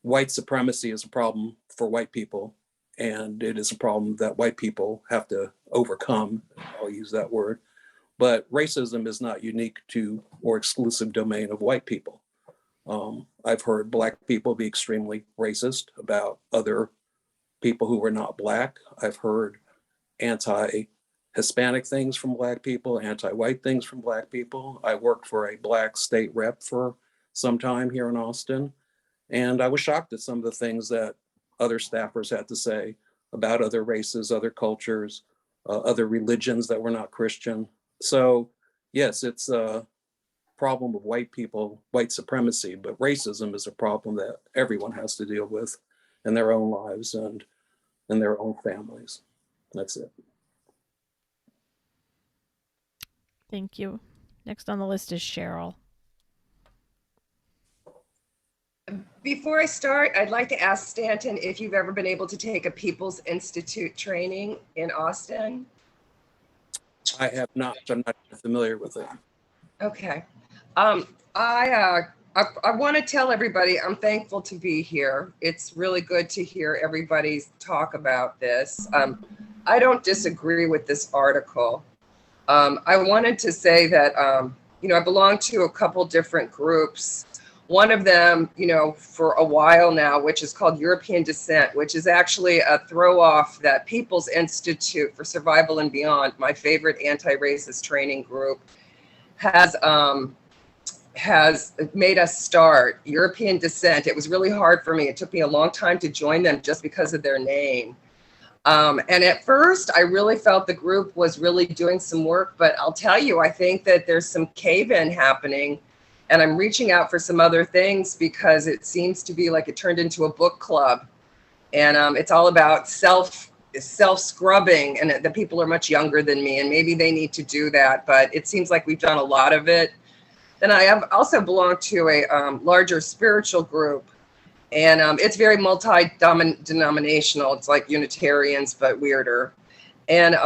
White supremacy is a problem for white people, and it is a problem that white people have to overcome. I'll use that word. But racism is not unique to or exclusive domain of white people. I've heard Black people be extremely racist about other people who are not Black. I've heard anti-Hispanic things from Black people, anti-white things from Black people. I worked for a Black state rep for some time here in Austin, and I was shocked at some of the things that other staffers had to say about other races, other cultures, other religions that were not Christian. So yes, it's a problem of white people, white supremacy, but racism is a problem that everyone has to deal with in their own lives and in their own families. That's it. Thank you. Next on the list is Cheryl. Before I start, I'd like to ask Stanton if you've ever been able to take a People's Institute training in Austin. I have not, so I'm not familiar with it. Okay. I want to tell everybody I'm thankful to be here. It's really good to hear everybody's talk about this. I don't disagree with this article. I wanted to say that, I belong to a couple different groups. One of them, for a while now, which is called European Descent, which is actually a throw off that People's Institute for Survival and Beyond, my favorite anti-racist training group, has made us start. European Descent. It was really hard for me. It took me a long time to join them just because of their name. And at first, I really felt the group was really doing some work, but I'll tell you, I think that there's some cave-in happening, and I'm reaching out for some other things because it seems to be like it turned into a book club, and it's all about self-scrubbing, and the people are much younger than me, and maybe they need to do that, but it seems like we've done a lot of it. then I have also belonged to a larger spiritual group, and it's very multi-denominational. It's like Unitarians, but weirder. And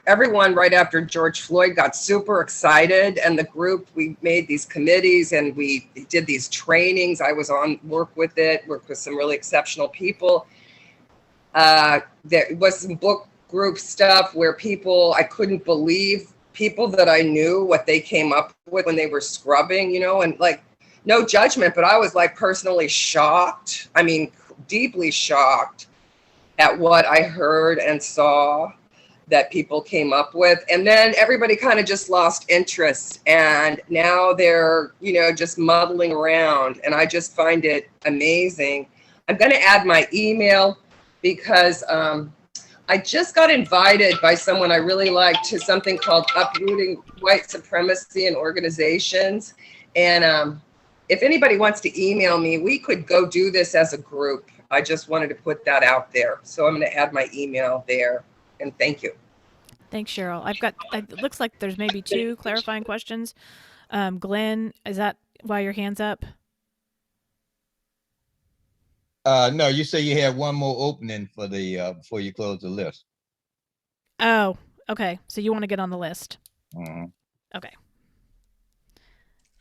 everyone right after George Floyd got super excited, and the group, we made these committees and we did these trainings. I was on worked with some really exceptional people. There was some book group stuff where I couldn't believe people that I knew what they came up with when they were scrubbing, and like, no judgment, but I was like personally shocked. I mean, deeply shocked at what I heard and saw that people came up with. And then everybody kind of just lost interest, and now they're, just muddling around, and I just find it amazing. I'm going to add my email because I just got invited by someone I really like to something called Uprooting White Supremacy in Organizations. And if anybody wants to email me, we could go do this as a group. I just wanted to put that out there. So I'm going to add my email there. And thank you. Thanks, Cheryl. It looks like there's maybe 2 clarifying questions. Glenn, is that why your hand's up? No, you say you had one more opening for the before you close the list. Oh, okay. So you want to get on the list. Mm-hmm. Okay.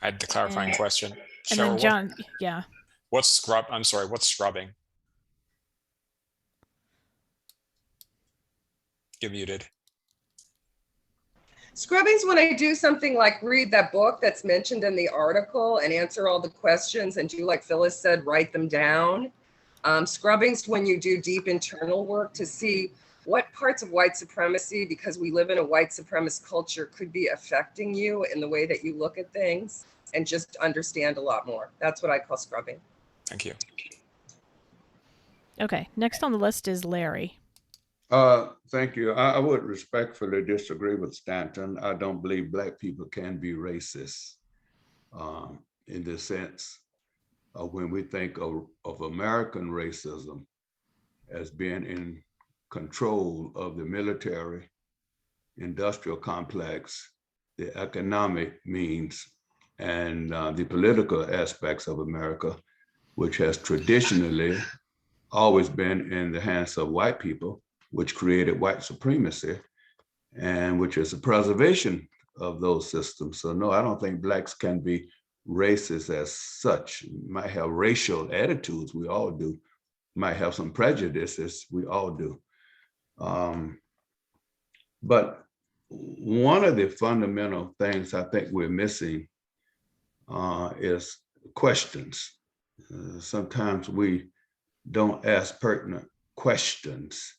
I had the clarifying question. And then John, yeah. What's scrubbing? You're muted. Scrubbing's when I do something like read that book that's mentioned in the article and answer all the questions and do, like Phyllis said, write them down. Scrubbing's when you do deep internal work to see what parts of white supremacy, because we live in a white supremacist culture, could be affecting you in the way that you look at things, and just understand a lot more. That's what I call scrubbing. Thank you. Okay. Next on the list is Larry. Thank you. I would respectfully disagree with Stanton. I don't believe Black people can be racist in the sense of when we think of American racism as being in control of the military, industrial complex, the economic means, and the political aspects of America, which has traditionally always been in the hands of white people, which created white supremacy, and which is a preservation of those systems. So no, I don't think Blacks can be racist as such. Might have racial attitudes, we all do. Might have some prejudices, we all do. But one of the fundamental things I think we're missing is questions. Sometimes we don't ask pertinent questions.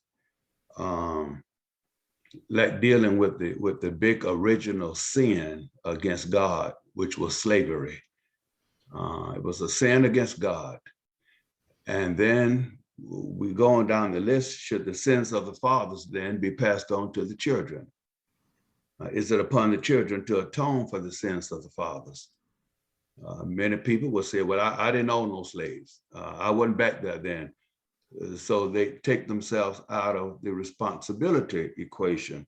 Like dealing with the big original sin against God, which was slavery. It was a sin against God. And then we go on down the list, should the sins of the fathers then be passed on to the children? Is it upon the children to atone for the sins of the fathers? Many people will say, well, I didn't own no slaves. I wasn't back there then. So they take themselves out of the responsibility equation.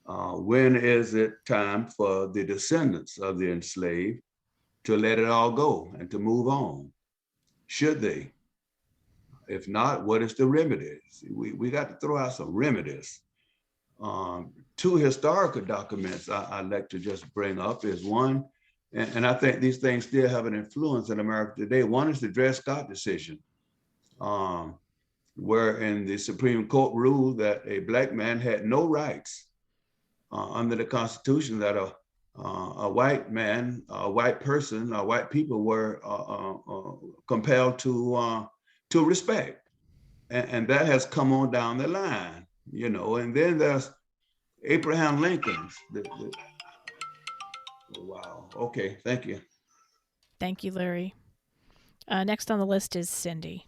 When is it time for the descendants of the enslaved to let it all go and to move on? Should they? If not, what is the remedies? We got to throw out some remedies. 2 historical documents I'd like to just bring up is one, and I think these things still have an influence in America today. One is the Dred Scott decision, wherein the Supreme Court ruled that a Black man had no rights under the Constitution, that a white man, a white person, white people were compelled to respect. And that has come on down the line, and then there's Abraham Lincoln's. Wow. Okay. Thank you. Thank you, Larry. Next on the list is Cindy.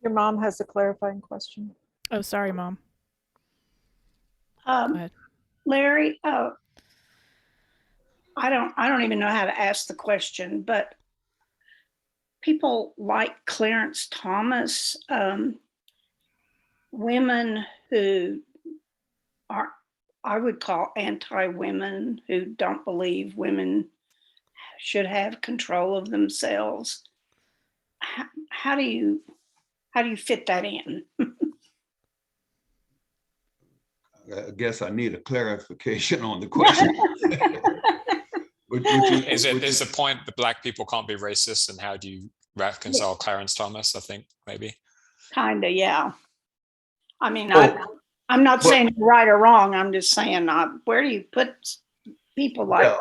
Your mom has a clarifying question. Oh, sorry, Mom. Go ahead. Larry, I don't even know how to ask the question, but people like Clarence Thomas, women who I would call anti-women who don't believe women should have control of themselves. How do you fit that in? I guess I need a clarification on the question. Is the point that Black people can't be racist, and how do you reconcile Clarence Thomas? I think maybe. Kinda, yeah. I mean, I'm not saying right or wrong. I'm just saying, where do you put people like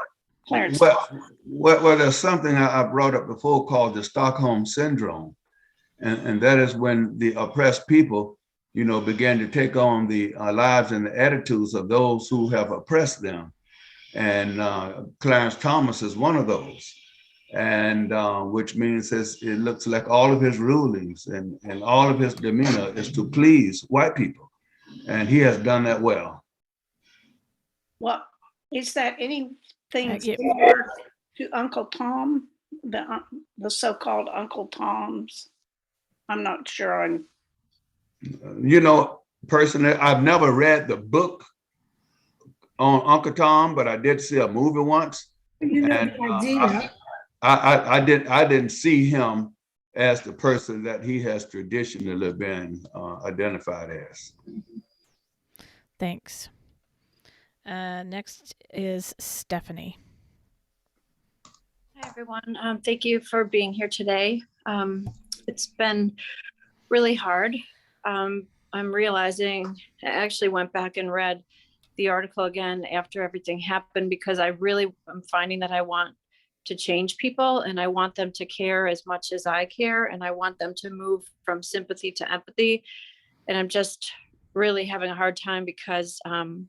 Clarence Thomas? Well, there's something I brought up before called the Stockholm Syndrome. And that is when the oppressed people, began to take on the lives and the attitudes of those who have oppressed them. And Clarence Thomas is one of those. And which means it looks like all of his rulings and all of his demeanor is to please white people. And he has done that well. Well, is that anything similar to Uncle Tom, the so-called Uncle Toms? I'm not sure. Personally, I've never read the book on Uncle Tom, but I did see a movie once. And I didn't see him as the person that he has traditionally been identified as. Thanks. Next is Stephanie. Hi, everyone. Thank you for being here today. It's been really hard. I'm realizing I actually went back and read the article again after everything happened, because I really am finding that I want to change people, and I want them to care as much as I care, and I want them to move from sympathy to empathy. And I'm just really having a hard time because I'm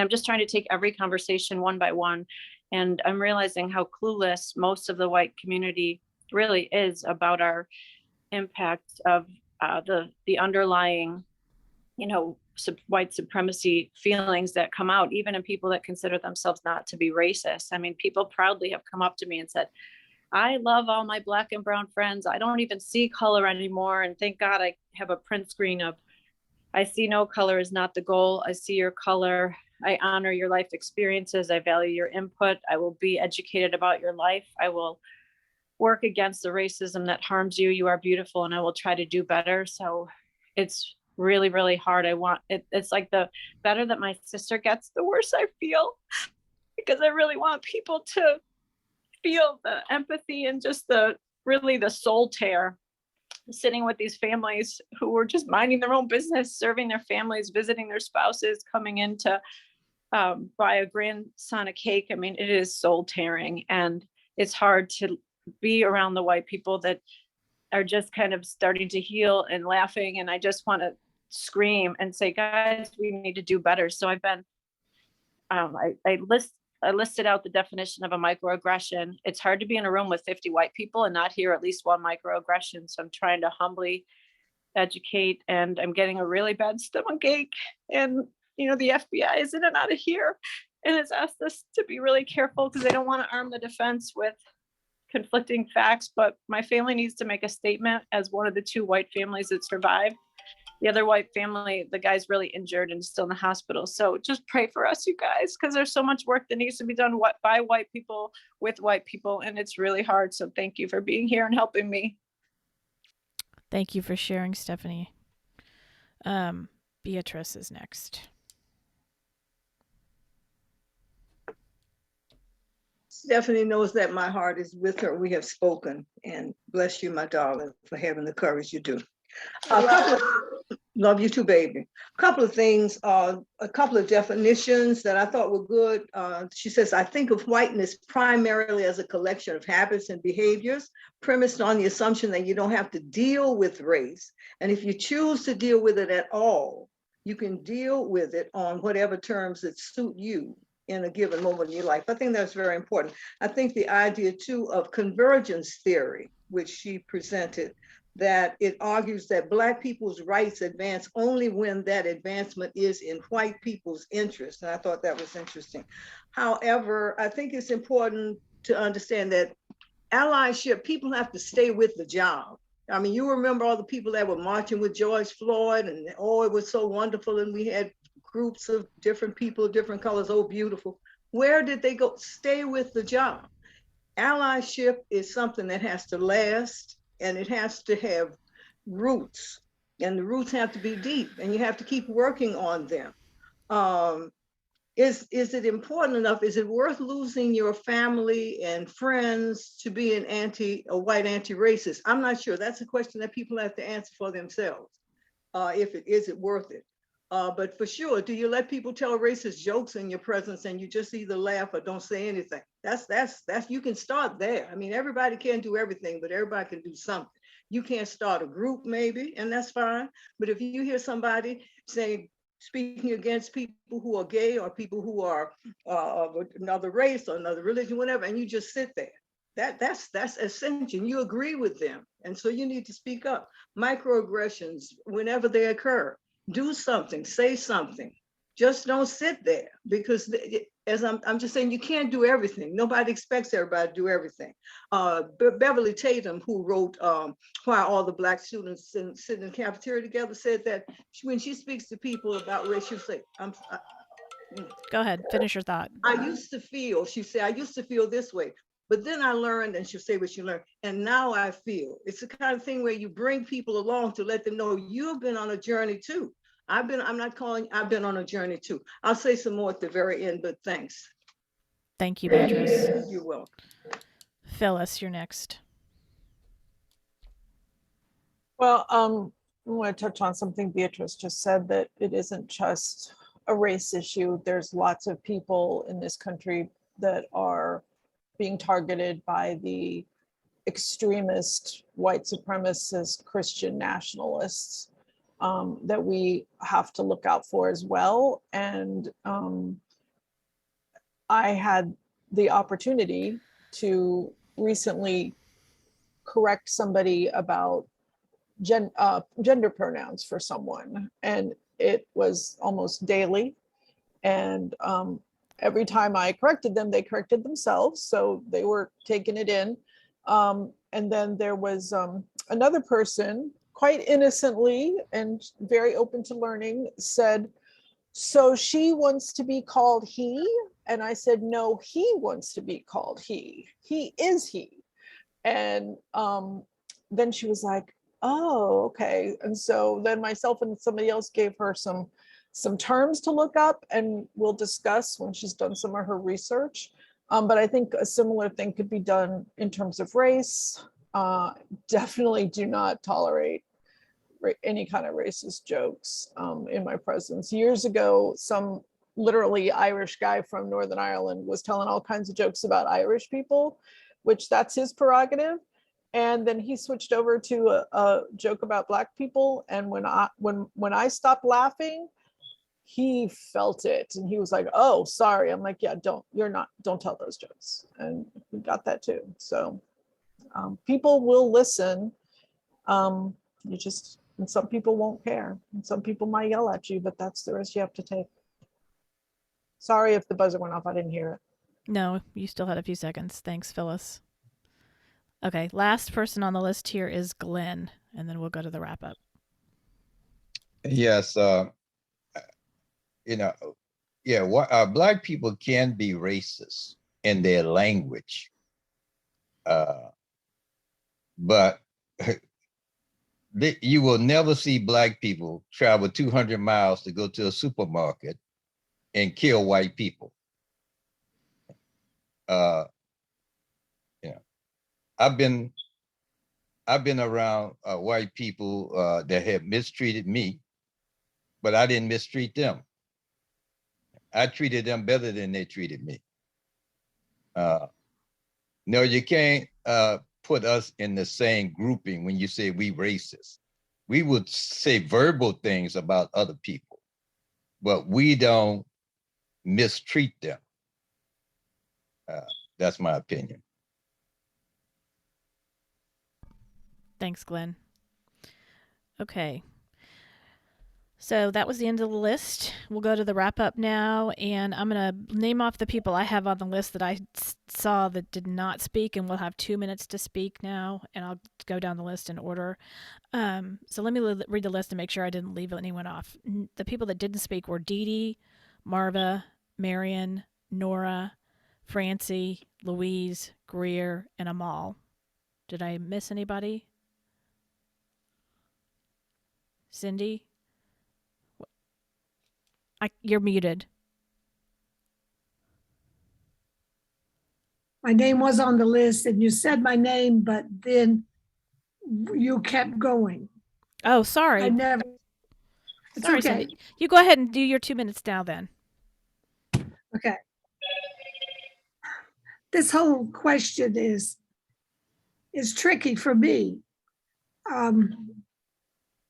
just trying to take every conversation one by one, and I'm realizing how clueless most of the white community really is about our impact of the underlying, white supremacy feelings that come out, even in people that consider themselves not to be racist. I mean, people proudly have come up to me and said, I love all my Black and brown friends. I don't even see color anymore. And thank God I have a print screen of, I see no color is not the goal. I see your color. I honor your life experiences. I value your input. I will be educated about your life. I will work against the racism that harms you. You are beautiful, and I will try to do better. So it's really, really hard. It's like the better that my sister gets, the worse I feel, because I really want people to feel the empathy and just the soul tear, sitting with these families who were just minding their own business, serving their families, visiting their spouses, coming in to buy a grandson a cake. I mean, it is soul tearing, and it's hard to be around the white people that are just kind of starting to heal and laughing. And I just want to scream and say, guys, we need to do better. So I've been, I listed out the definition of a microaggression. It's hard to be in a room with 50 white people and not hear at least one microaggression. So I'm trying to humbly educate, and I'm getting a really bad stomach ache. And, the FBI is in and out of here, and it's asked us to be really careful because they don't want to arm the defense with conflicting facts. But my family needs to make a statement as one of the 2 white families that survived. The other white family, the guy's really injured and still in the hospital. So just pray for us, you guys, because there's so much work that needs to be done by white people with white people, and it's really hard. So thank you for being here and helping me. Thank you for sharing, Stephanie. Beatrice is next. Stephanie knows that my heart is with her. We have spoken, and bless you, my darling, for having the courage you do. Love you too, baby. A couple of things, a couple of definitions that I thought were good. She says, I think of whiteness primarily as a collection of habits and behaviors premised on the assumption that you don't have to deal with race. And if you choose to deal with it at all, you can deal with it on whatever terms that suit you in a given moment in your life. I think that's very important. I think the idea too of convergence theory, which she presented, that it argues that Black people's rights advance only when that advancement is in white people's interest. And I thought that was interesting. However, I think it's important to understand that allyship, people have to stay with the job. I mean, you remember all the people that were marching with George Floyd, and oh, it was so wonderful, and we had groups of different people, different colors. Oh, beautiful. Where did they go? Stay with the job. Allyship is something that has to last, and it has to have roots, and the roots have to be deep, and you have to keep working on them. Is it important enough? Is it worth losing your family and friends to be a white anti-racist? I'm not sure. That's a question that people have to answer for themselves. Is it worth it? But for sure, do you let people tell racist jokes in your presence and you just either laugh or don't say anything? That's you can start there. I mean, everybody can't do everything, but everybody can do something. You can't start a group maybe, and that's fine. But if you hear somebody speaking against people who are gay or people who are of another race or another religion, whatever, and you just sit there, that's ascension. You agree with them, and so you need to speak up. Microaggressions, whenever they occur, do something, say something. Just don't sit there, because as I'm just saying, you can't do everything. Nobody expects everybody to do everything. Beverly Tatum, who wrote Why All the Black Students Sit in the Cafeteria Together, said that when she speaks to people about race, she'll say, Go ahead, finish your thought. she said, I used to feel this way, but then I learned, and she'll say what she learned, and now I feel. It's the kind of thing where you bring people along to let them know you've been on a journey too. I've been on a journey too. I'll say some more at the very end, but thanks. Thank you, Beatrice. You're welcome. Phyllis, you're next. Well, I want to touch on something Beatrice just said, that it isn't just a race issue. There's lots of people in this country that are being targeted by the extremist, white supremacist Christian nationalists that we have to look out for as well. And I had the opportunity to recently correct somebody about gender pronouns for someone, and it was almost daily. And every time I corrected them, they corrected themselves, so they were taking it in. And then there was another person, quite innocently and very open to learning, said, so she wants to be called he? And I said, no, he wants to be called he. He is he. And then she was like, oh, okay. And so then myself and somebody else gave her some terms to look up, and we'll discuss when she's done some of her research. But I think a similar thing could be done in terms of race. Definitely do not tolerate any kind of racist jokes in my presence. Years ago, some literally Irish guy from Northern Ireland was telling all kinds of jokes about Irish people, which that's his prerogative. And then he switched over to a joke about Black people. And when I stopped laughing, he felt it, and he was like, oh, sorry. I'm like, yeah, don't tell those jokes. And we got that too. So people will listen. And some people won't care, and some people might yell at you, but that's the risk you have to take. Sorry if the buzzer went off, I didn't hear it. No, you still had a few seconds. Thanks, Phyllis. Okay, last person on the list here is Glenn, and then we'll go to the wrap up. Yes, Black people can be racist in their language, but you will never see Black people travel 200 miles to go to a supermarket and kill white people. I've been around white people that have mistreated me, but I didn't mistreat them. I treated them better than they treated me. No, you can't put us in the same grouping when you say we racist. We would say verbal things about other people, but we don't mistreat them. That's my opinion. Thanks, Glenn. Okay. So that was the end of the list. We'll go to the wrap up now, and I'm going to name off the people I have on the list that I saw that did not speak, and we'll have 2 minutes to speak now, and I'll go down the list in order. So let me read the list and make sure I didn't leave anyone off. The people that didn't speak were Dee Dee, Marva, Marion, Nora, Francie, Louise, Greer, and Amal. Did I miss anybody? Cindy? You're muted. My name was on the list and you said my name, but then you kept going. Oh, sorry. I never. It's Sorry, okay. Cindy. You go ahead and do your 2 minutes now then. Okay. This whole question is tricky for me.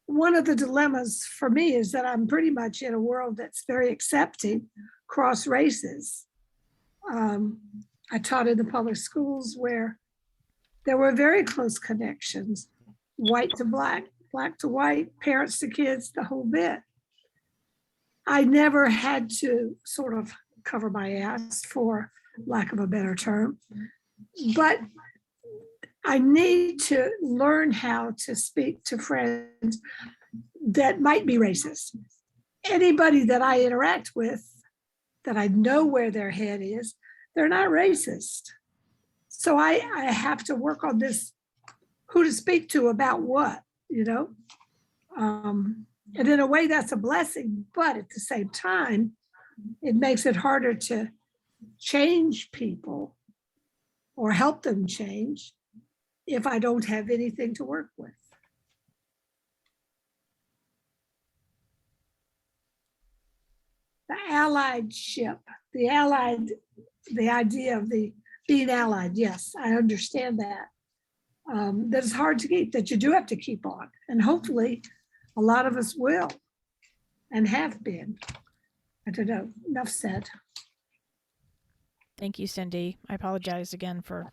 One of the dilemmas for me is that I'm pretty much in a world that's very accepting cross races. I taught in the public schools where there were very close connections, white to black, black to white, parents to kids, the whole bit. I never had to sort of cover my ass, for lack of a better term, but I need to learn how to speak to friends that might be racist. Anybody that I interact with, that I know where their head is, they're not racist. So I have to work on this, who to speak to about what, you know? And in a way that's a blessing, but at the same time, it makes it harder to change people or help them change if I don't have anything to work with. The alliedship, the idea of being allied, yes, I understand that. That's hard to keep, that you do have to keep on. And hopefully a lot of us will and have been. I don't know, enough said. Thank you, Cindy. I apologize again for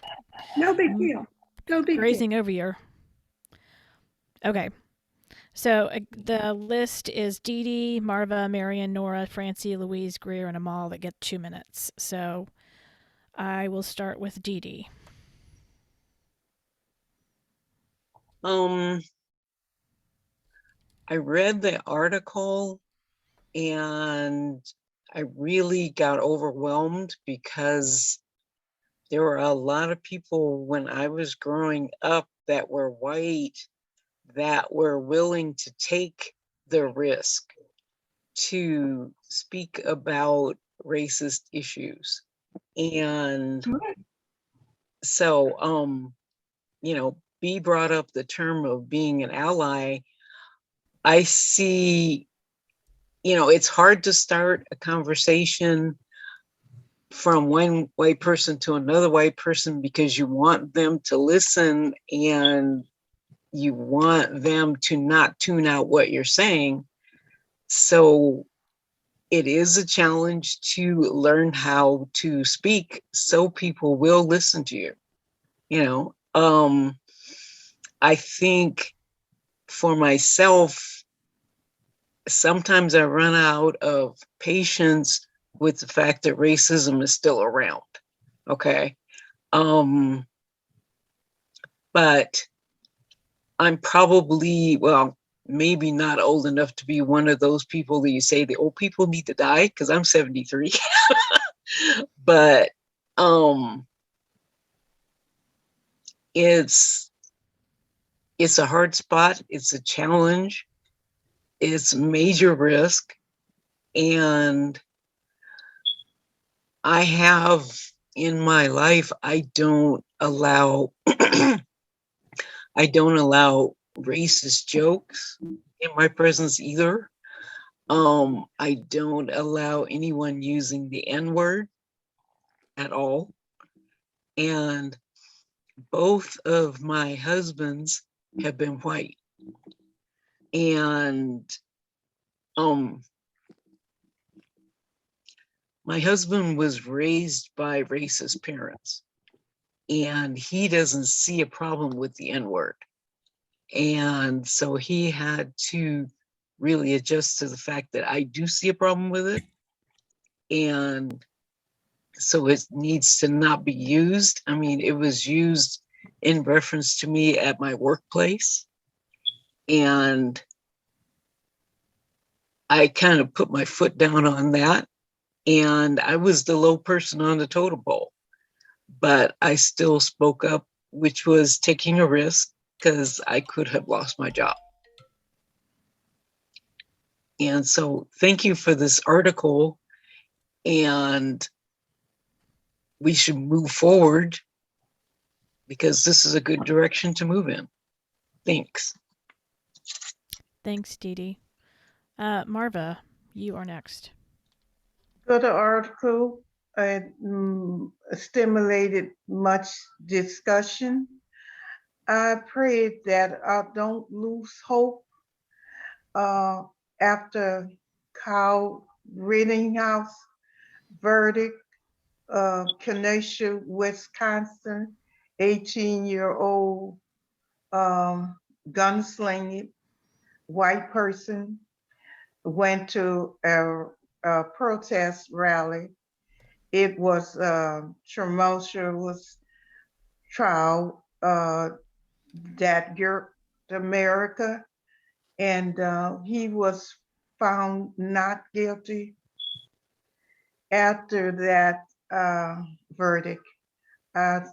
no big deal. No big grazing deal. over your. Okay. So the list is Dee Dee, Marva, Marion, Nora, Francie, Louise, Greer, and Amal that get 2 minutes. So I will start with Dee Dee. I read the article and I really got overwhelmed because there were a lot of people when I was growing up that were white that were willing to take the risk to speak about racist issues. And so, you know, B brought up the term of being an ally. I see, you know, it's hard to start a conversation from one white person to another white person because you want them to listen and you want them to not tune out what you're saying. So it is a challenge to learn how to speak so people will listen to you. You know, I think for myself, sometimes I run out of patience with the fact that racism is still around. Okay. But I'm probably, well, maybe not old enough to be one of those people that you say the old people need to die, because I'm 73. But it's a hard spot. It's a challenge. It's major risk. And I have in my life, I don't allow racist jokes in my presence either. I don't allow anyone using the N-word at all. And both of my husbands have been white. And my husband was raised by racist parents, and he doesn't see a problem with the N-word. And so he had to really adjust to the fact that I do see a problem with it. And so it needs to not be used. I mean, it was used in reference to me at my workplace. And I kind of put my foot down on that. And I was the low person on the totem pole, but I still spoke up, which was taking a risk because I could have lost my job. And so thank you for this article, and we should move forward because this is a good direction to move in. Thanks. Thanks, Dee Dee. Marva, you are next. Good article. It stimulated much discussion. I pray that I don't lose hope after Kyle Rittenhouse verdict, Kenosha, Wisconsin, 18-year-old gunslinging white person went to a protest rally. It was a tumultuous trial that jerked America, and he was found not guilty. After that verdict, I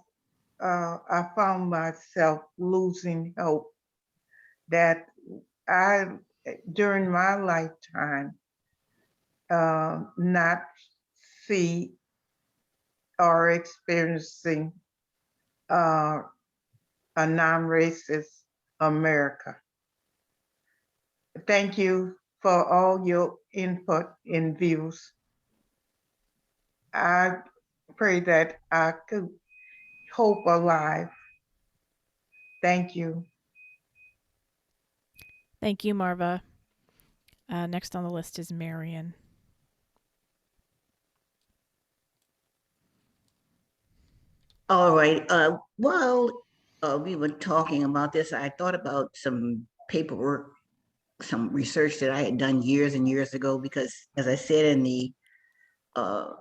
found myself losing hope that during my lifetime, not see or experiencing a non-racist America. Thank you for all your input and views. I pray that I could hope alive. Thank you. Thank you, Marva. Next on the list is Marion. All right. While we were talking about this, I thought about some paperwork, some research that I had done years and years ago, because as I said in the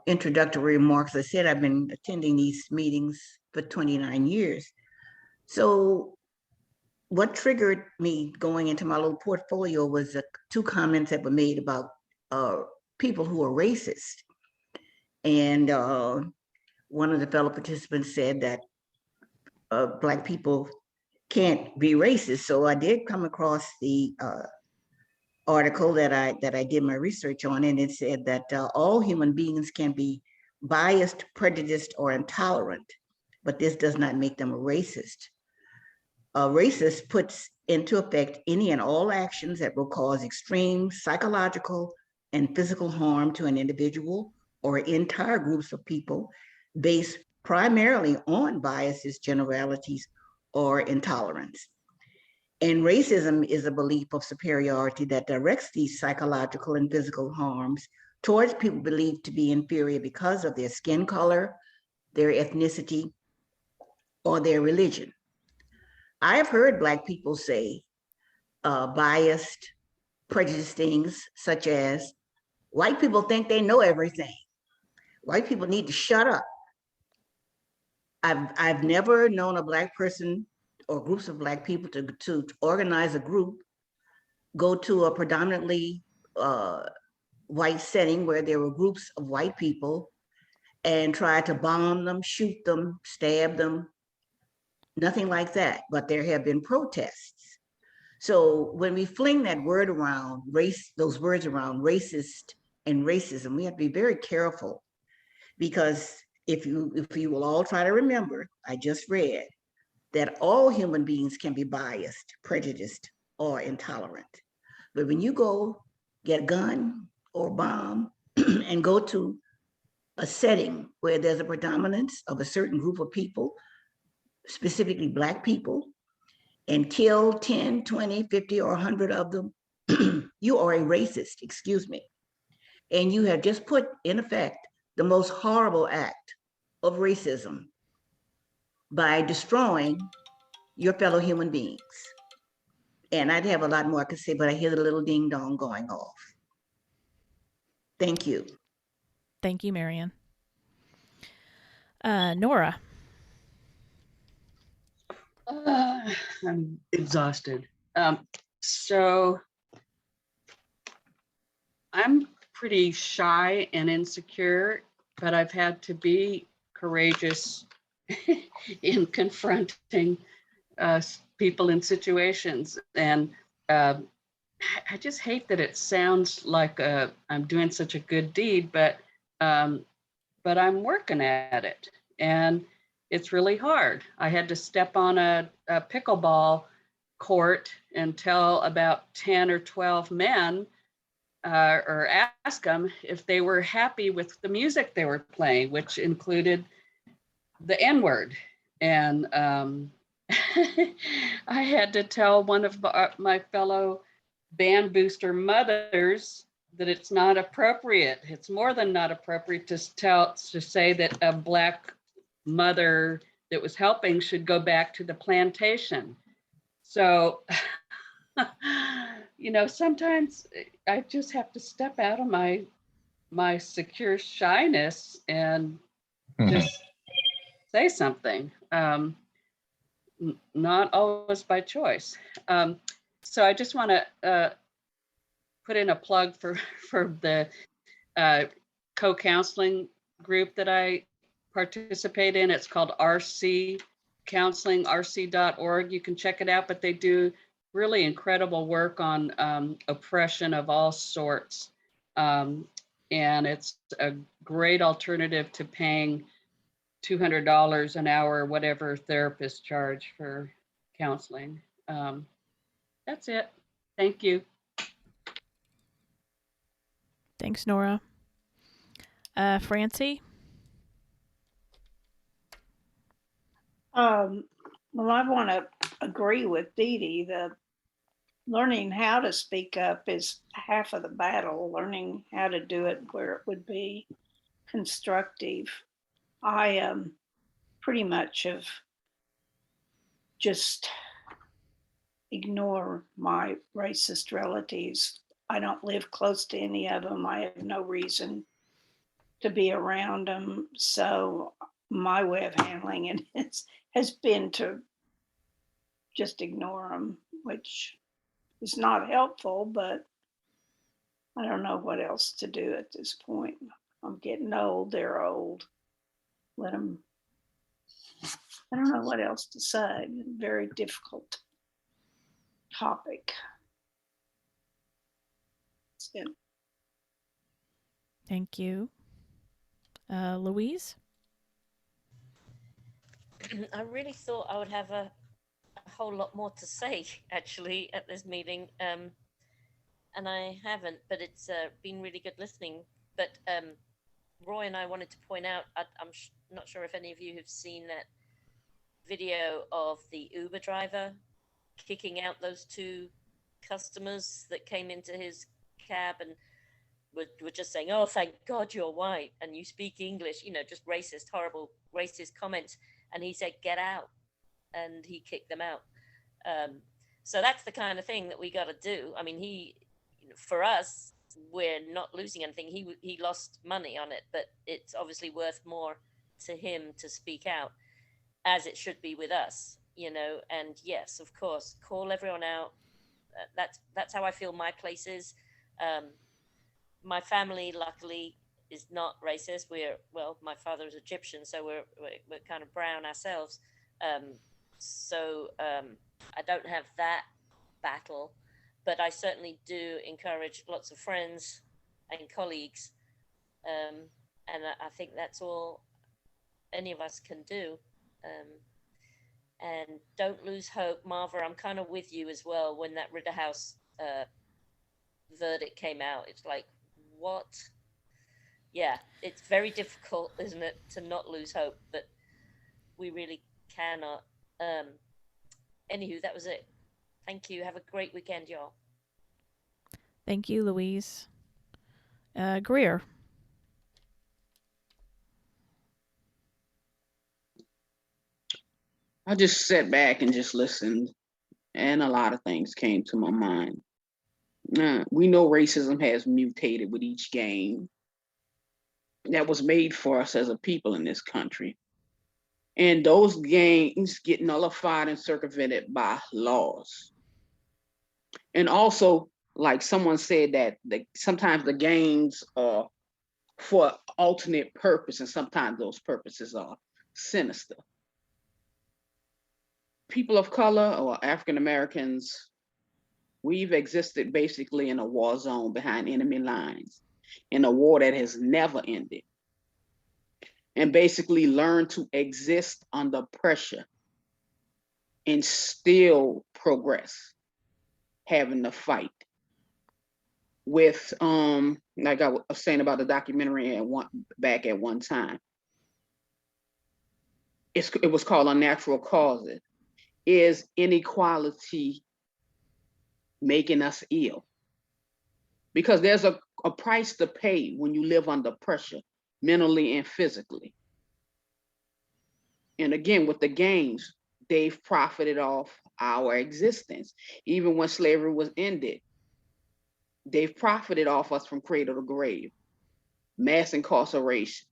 introductory remarks, I said I've been attending these meetings for 29 years. So what triggered me going into my little portfolio was two comments that were made about people who are racist. And one of the fellow participants said that Black people can't be racist. So I did come across the article that I did my research on, and it said that all human beings can be biased, prejudiced, or intolerant, but this does not make them a racist. A racist puts into effect any and all actions that will cause extreme psychological and physical harm to an individual or entire groups of people based primarily on biases, generalities, or intolerance. And racism is a belief of superiority that directs these psychological and physical harms towards people believed to be inferior because of their skin color, their ethnicity, or their religion. I have heard Black people say biased, prejudiced things such as, white people think they know everything. White people need to shut up. I've never known a Black person or groups of Black people to organize a group, go to a predominantly white setting where there were groups of white people and try to bomb them, shoot them, stab them, nothing like that. But there have been protests. So when we fling that word around, those words around, racist and racism, we have to be very careful, because if you will all try to remember, I just read that all human beings can be biased, prejudiced, or intolerant. But when you go get a gun or bomb and go to a setting where there's a predominance of a certain group of people, specifically Black people, and kill 10, 20, 50, or 100 of them, you are a racist, excuse me. And you have just put in effect the most horrible act of racism by destroying your fellow human beings. And I'd have a lot more I could say, but I hear the little ding dong going off. Thank you. Thank you, Marion. Nora. I'm exhausted. So I'm pretty shy and insecure, but I've had to be courageous in confronting people in situations. And I just hate that it sounds like I'm doing such a good deed, but I'm working at it. And it's really hard. I had to step on a pickleball court and tell about 10 or 12 men or ask them if they were happy with the music they were playing, which included the N-word. And I had to tell one of my fellow band booster mothers that it's not appropriate. It's more than not appropriate to say that a Black mother that was helping should go back to the plantation. So, you know, sometimes I just have to step out of my secure shyness and just say something. Not always by choice. So I just want to put in a plug for the co-counseling group that I participate in. It's called RC Counseling, rc.org. You can check it out, but they do really incredible work on oppression of all sorts. And it's a great alternative to paying $200 an hour, whatever therapists charge for counseling. That's it. Thank you. Thanks, Nora. Francie? Well, I want to agree with Dee Dee. The learning how to speak up is half of the battle. Learning how to do it where it would be constructive. I pretty much have just ignore my racist relatives. I don't live close to any of them. I have no reason to be around them. So my way of handling it has been to just ignore them, which is not helpful, but I don't know what else to do at this point. I'm getting old, they're old. Let them, I don't know what else to say. Very difficult topic. That's it. Thank you. Louise? I really thought I would have a whole lot more to say actually at this meeting, and I haven't, but it's been really good listening. But Roy and I wanted to point out, I'm not sure if any of you have seen that video of the Uber driver kicking out those two customers that came into his cab and were just saying, "Oh, thank God you're white and you speak English," you know, just racist, horrible racist comments. And he said, "Get out," and he kicked them out. So that's the kind of thing that we got to do. I mean, for us, we're not losing anything. He lost money on it, but it's obviously worth more to him to speak out, as it should be with us, you know. And yes, of course, call everyone out. That's how I feel my place is. My family, luckily, is not racist. My father is Egyptian, so we're kind of brown ourselves. So I don't have that battle, but I certainly do encourage lots of friends and colleagues. And I think that's all any of us can do. And don't lose hope. Marva, I'm kind of with you as well. When that Ritterhouse verdict came out, it's like, what? Yeah, it's very difficult, isn't it, to not lose hope, but we really cannot. Anywho, that was it. Thank you. Have a great weekend, y'all. Thank you, Louise. Greer? I just sat back and just listened, and a lot of things came to my mind. We know racism has mutated with each game that was made for us as a people in this country. And those gains get nullified and circumvented by laws. And also, like someone said, that sometimes the gains are for alternate purpose, and sometimes those purposes are sinister. People of color or African Americans, we've existed basically in a war zone behind enemy lines, in a war that has never ended, and basically learned to exist under pressure and still progress, having to fight with, like I was saying about the documentary back at one time. It was called Unnatural Causes. Is inequality making us ill? Because there's a price to pay when you live under pressure, mentally and physically. And again, with the gains, they've profited off our existence. Even when slavery was ended, they've profited off us from cradle to grave. Mass incarceration,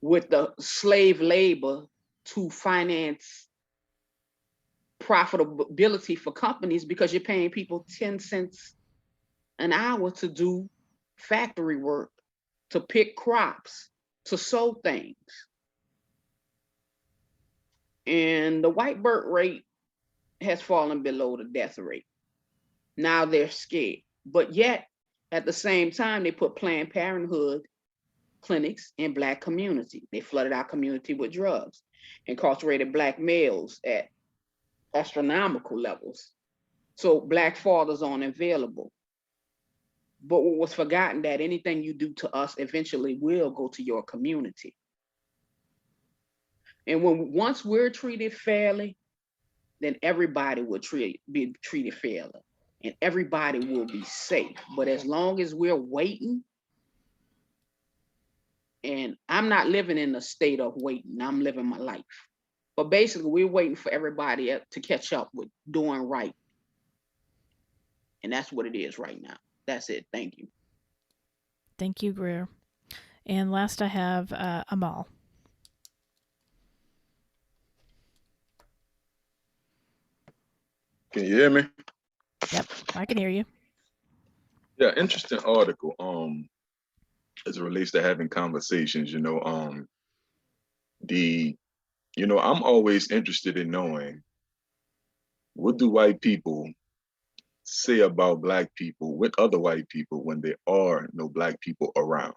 with the slave labor to finance profitability for companies, because you're paying people 10 cents an hour to do factory work, to pick crops, to sow things. And the white birth rate has fallen below the death rate. Now they're scared. But yet, at the same time, they put Planned Parenthood clinics in Black community. They flooded our community with drugs, incarcerated Black males at astronomical levels. So Black fathers aren't available. But what was forgotten, that anything you do to us eventually will go to your community. And once we're treated fairly, then everybody will be treated fairly, and everybody will be safe. But as long as we're waiting, and I'm not living in a state of waiting, I'm living my life. But basically, we're waiting for everybody to catch up with doing right. And that's what it is right now. That's it. Thank you. Thank you, Greer. And last I have Amal. Can you hear me? Yep, I can hear you. Yeah, interesting article. As it relates to having conversations, I'm always interested in knowing, what do white people say about Black people with other white people when there are no Black people around?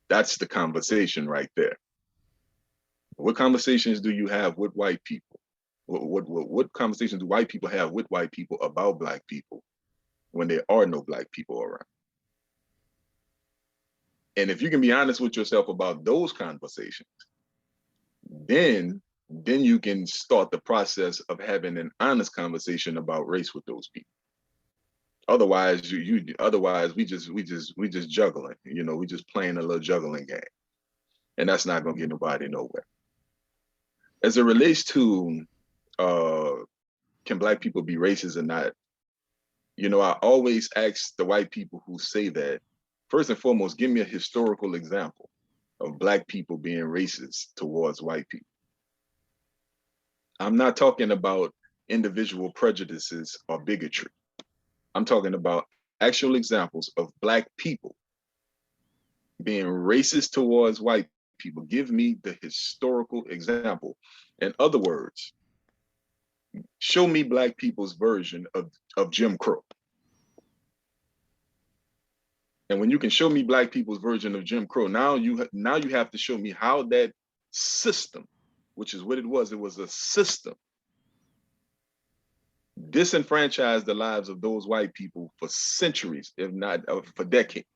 That's the conversation right there. What conversations do you have with white people? What conversations do white people have with white people about Black people when there are no Black people around? And if you can be honest with yourself about those conversations, then you can start the process of having an honest conversation about race with those people. Otherwise, we just juggling. We just playing a little juggling game, and that's not gonna get nobody nowhere. As it relates to can Black people be racist or not? I always ask the white people who say that, first and foremost, give me a historical example of Black people being racist towards white people. I'm not talking about individual prejudices or bigotry. I'm talking about actual examples of Black people being racist towards white people. Give me the historical example. In other words, show me Black people's version of Jim Crow. And when you can show me Black people's version of Jim Crow, now you have to show me how that system, which is what it was a system, disenfranchised the lives of those white people for centuries, if not for decades.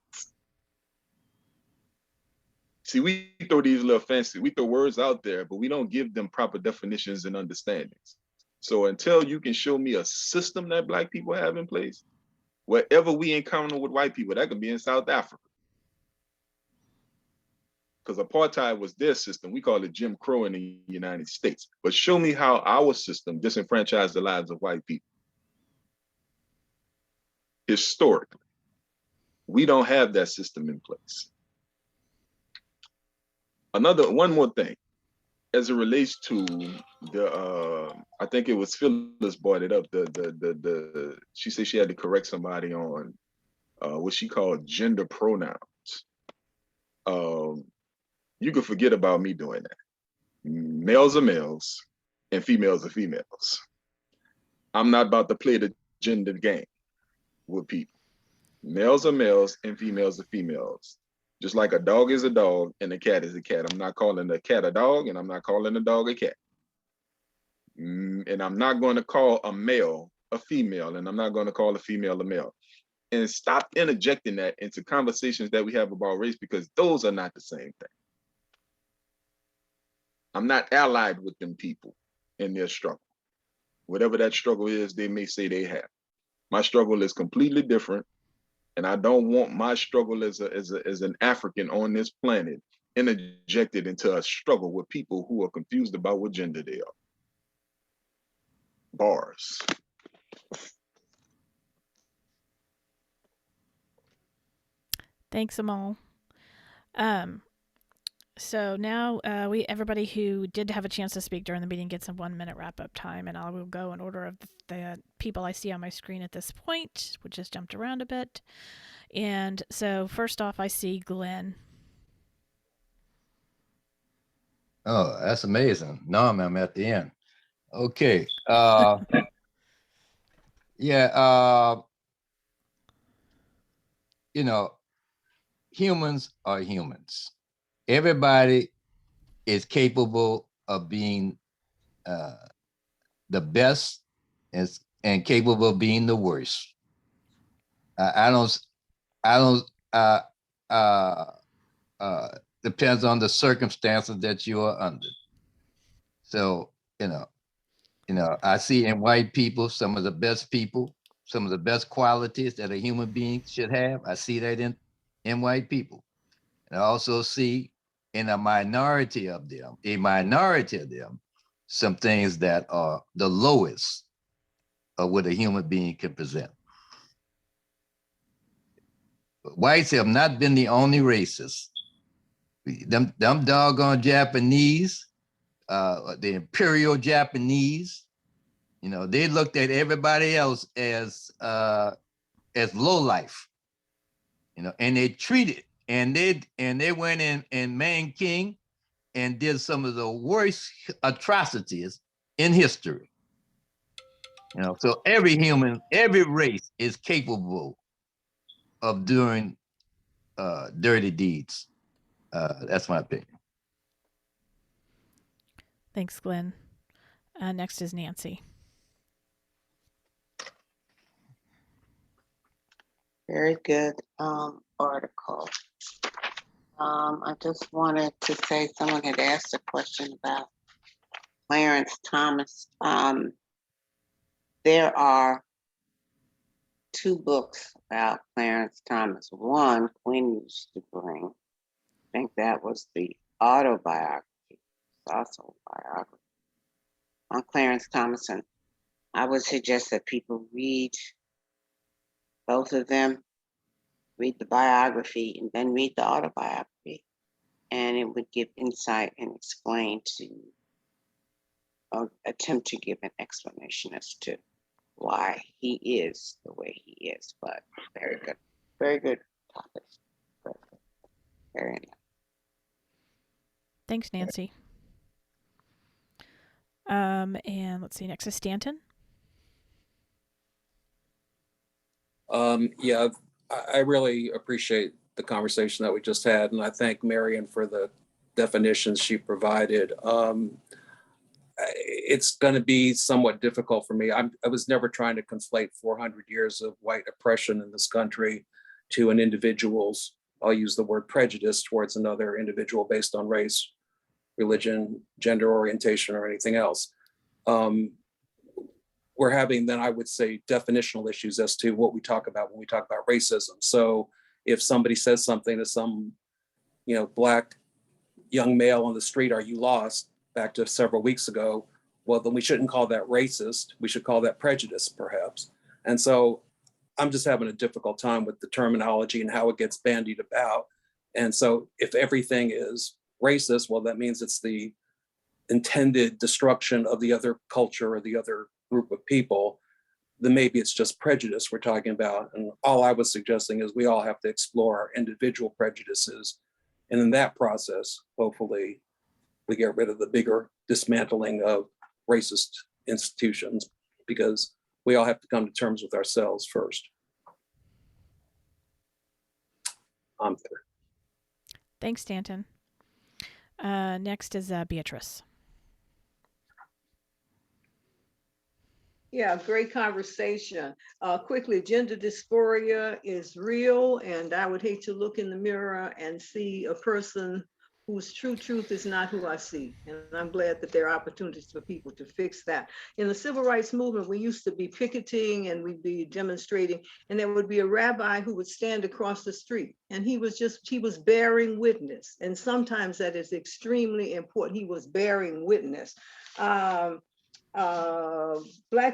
See, we throw these little we throw words out there, but we don't give them proper definitions and understandings. So until you can show me a system that Black people have in place, wherever we encounter with white people, that could be in South Africa, because apartheid was their system. We call it Jim Crow in the United States. But show me how our system disenfranchised the lives of white people. Historically, we don't have that system in place. One more thing, as it relates to the, I think it was Phyllis brought it up. She said she had to correct somebody on what she called gender pronouns. You can forget about me doing that. Males are males and females are females. I'm not about to play the gender game with people. Males are males and females are females. Just like a dog is a dog and a cat is a cat. I'm not calling a cat a dog and I'm not calling a dog a cat. And I'm not going to call a male a female and I'm not going to call a female a male. And stop interjecting that into conversations that we have about race, because those are not the same thing. I'm not allied with them people in their struggle. Whatever that struggle is, they may say they have. My struggle is completely different. And I don't want my struggle as an African on this planet interjected into a struggle with people who are confused about what gender they are. Bars. Thanks, Amal. So now everybody who did have a chance to speak during the meeting gets a 1 minute wrap up time, and I will go in order of the people I see on my screen at this point, which has jumped around a bit. And so first off, I see Glenn. Oh, that's amazing. No, I'm at the end. Okay. Yeah. You know, humans are humans. Everybody is capable of being the best and capable of being the worst. Depends on the circumstances that you are under. So, I see in white people some of the best people, some of the best qualities that a human being should have. I see that in white people. And I also see in a minority of them, some things that are the lowest of what a human being can present. But whites have not been the only races. Them doggone Japanese, the imperial Japanese, they looked at everybody else as low life, and they treated, and they went in and King and did some of the worst atrocities in history. So every race is capable of doing dirty deeds. That's my opinion. Thanks, Glenn. Next is Nancy. Very good article. I just wanted to say someone had asked a question about Clarence Thomas. There are 2 books about Clarence Thomas. One, Quinn used to bring, I think that was the autobiography, it's also a biography on Clarence Thomas. And I would suggest that people read both of them, read the biography and then read the autobiography. And it would give insight and explain attempt to give an explanation as to why he is the way he is. But very good topic. Very nice. Thanks, Nancy. And let's see, next is Stanton. Yeah, I really appreciate the conversation that we just had, and I thank Marion for the definitions she provided. It's going to be somewhat difficult for me. I was never trying to conflate 400 years of white oppression in this country to an individual's, I'll use the word prejudice towards another individual based on race, religion, gender orientation, or anything else. We're having then, I would say, definitional issues as to what we talk about when we talk about racism. So if somebody says something to some, Black young male on the street, are you lost? Back to several weeks ago. Well, then we shouldn't call that racist. We should call that prejudice, perhaps. And so I'm just having a difficult time with the terminology and how it gets bandied about. And so if everything is racist, well, that means it's the intended destruction of the other culture or the other group of people. Then maybe it's just prejudice we're talking about. And all I was suggesting is we all have to explore our individual prejudices. And in that process, hopefully, we get rid of the bigger dismantling of racist institutions, because we all have to come to terms with ourselves first. I'm there. Thanks, Stanton. Next is Beatrice. Yeah, great conversation. Quickly, gender dysphoria is real, and I would hate to look in the mirror and see a person whose true truth is not who I see. And I'm glad that there are opportunities for people to fix that. In the civil rights movement, we used to be picketing and we'd be demonstrating, and there would be a rabbi who would stand across the street, and he was bearing witness. And sometimes that is extremely important. He was bearing witness. Black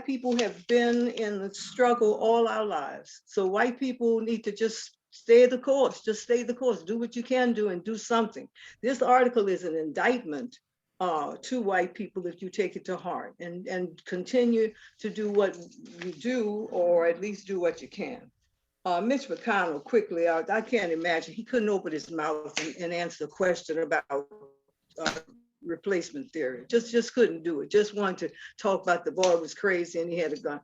people have been in the struggle all our lives. So white people need to just stay the course, do what you can do and do something. This article is an indictment to white people if you take it to heart, and continue to do what you do, or at least do what you can. Mitch McConnell, quickly, I can't imagine, he couldn't open his mouth and answer a question about replacement theory. Just couldn't do it. Just wanted to talk about the boy was crazy and he had a gun.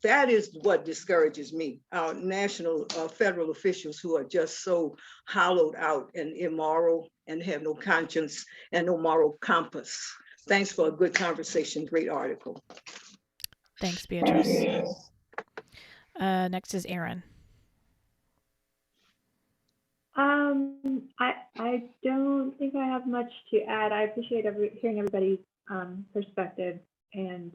That is what discourages me. Our national federal officials who are just so hollowed out and immoral and have no conscience and no moral compass. Thanks for a good conversation. Great article. Thanks, Beatrice. Next is Aaron. I don't think I have much to add. I appreciate hearing everybody's perspective, and